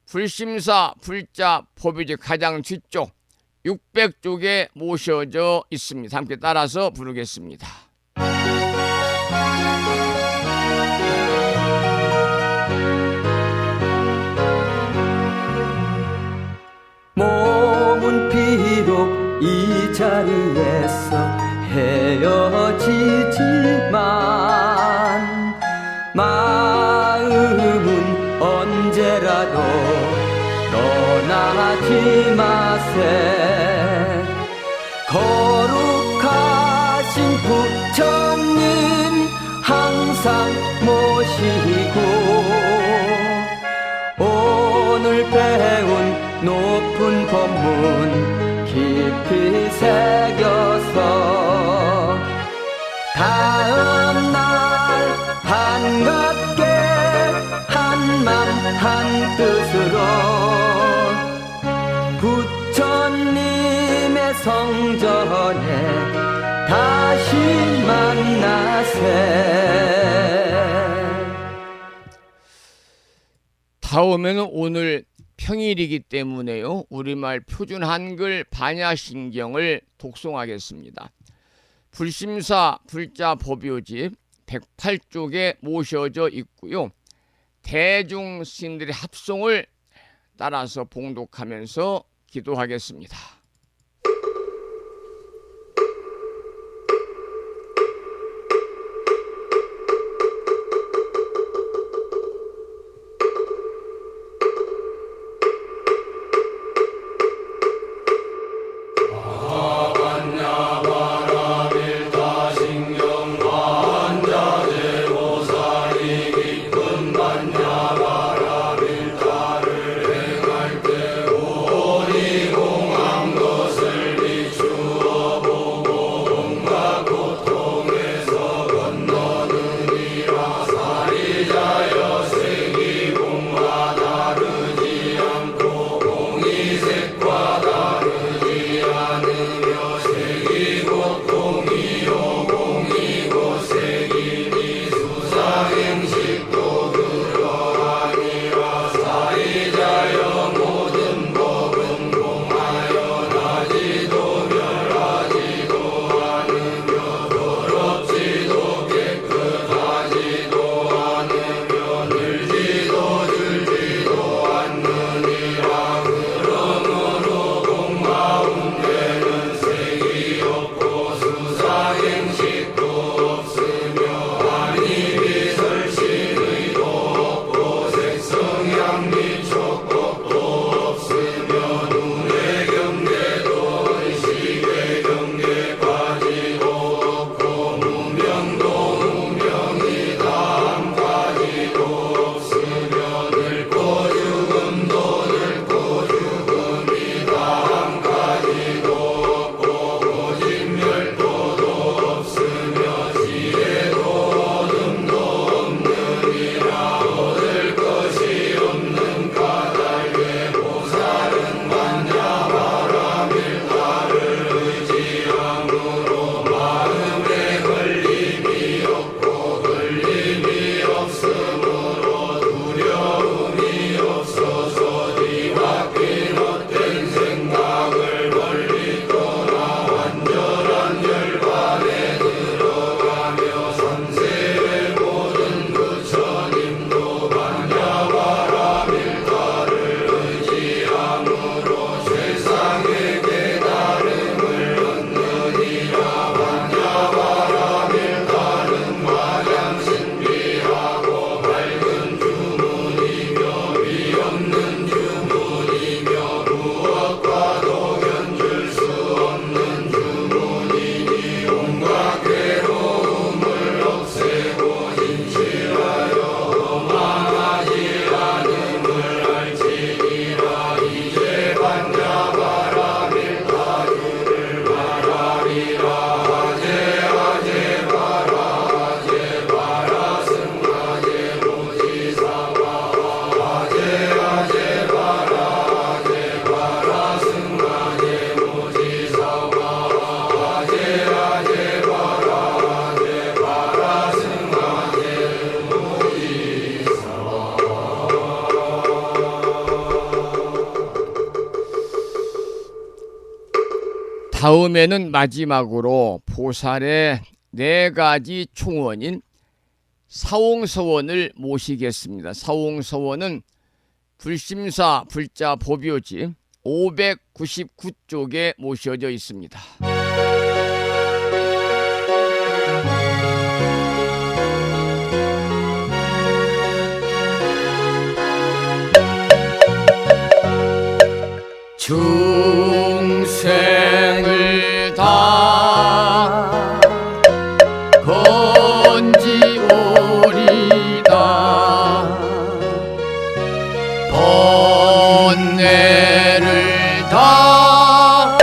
불심사 불자 법유지 가장 뒤쪽 600쪽에 모셔져 있습니다. 함께 따라서 부르겠습니다. 몸은 비록 이 자리에서 헤어지지만 마음은 언제라도 떠나지 마세. 거룩하신 부처님 항상 모시고 오늘 배운 높은 법문 깊이 새겨서 다음날 반갑게 한맘 밤낮에. 다음에는 오늘 평일이기 때문에요. 우리말 표준 한글 반야신경을 독송하겠습니다. 불심사 불자 법요집 108쪽에 모셔져 있고요. 대중 스님들의 합송을 따라서 봉독하면서 기도하겠습니다. 다음에는 마지막으로 보살의 4가지 총원인 사홍서원을 모시겠습니다. 사홍서원은 불심사 불자 법요집 599쪽에 모셔져 있습니다. 중생을 다 건지오리다 번뇌를 다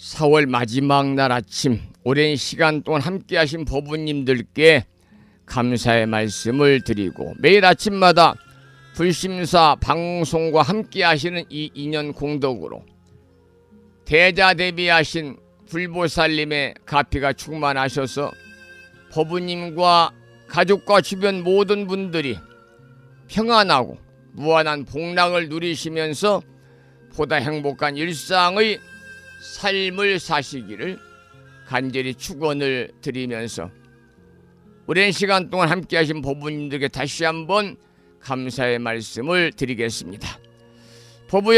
4월 마지막 날 아침 오랜 시간 동안 함께하신 법우님들께 감사의 말씀을 드리고 매일 아침마다 불심사 방송과 함께하시는 이 인연 공덕으로 대자대비하신 불보살님의 가피가 충만하셔서 법우님과 가족과 주변 모든 분들이 평안하고 무한한 복락을 누리시면서 보다 행복한 일상의 삶을 사시기를 간절히 축원을 드리면서 오랜 시간 동안 함께하신 법우님들께 다시 한번 감사의 말씀을 드리겠습니다. 법우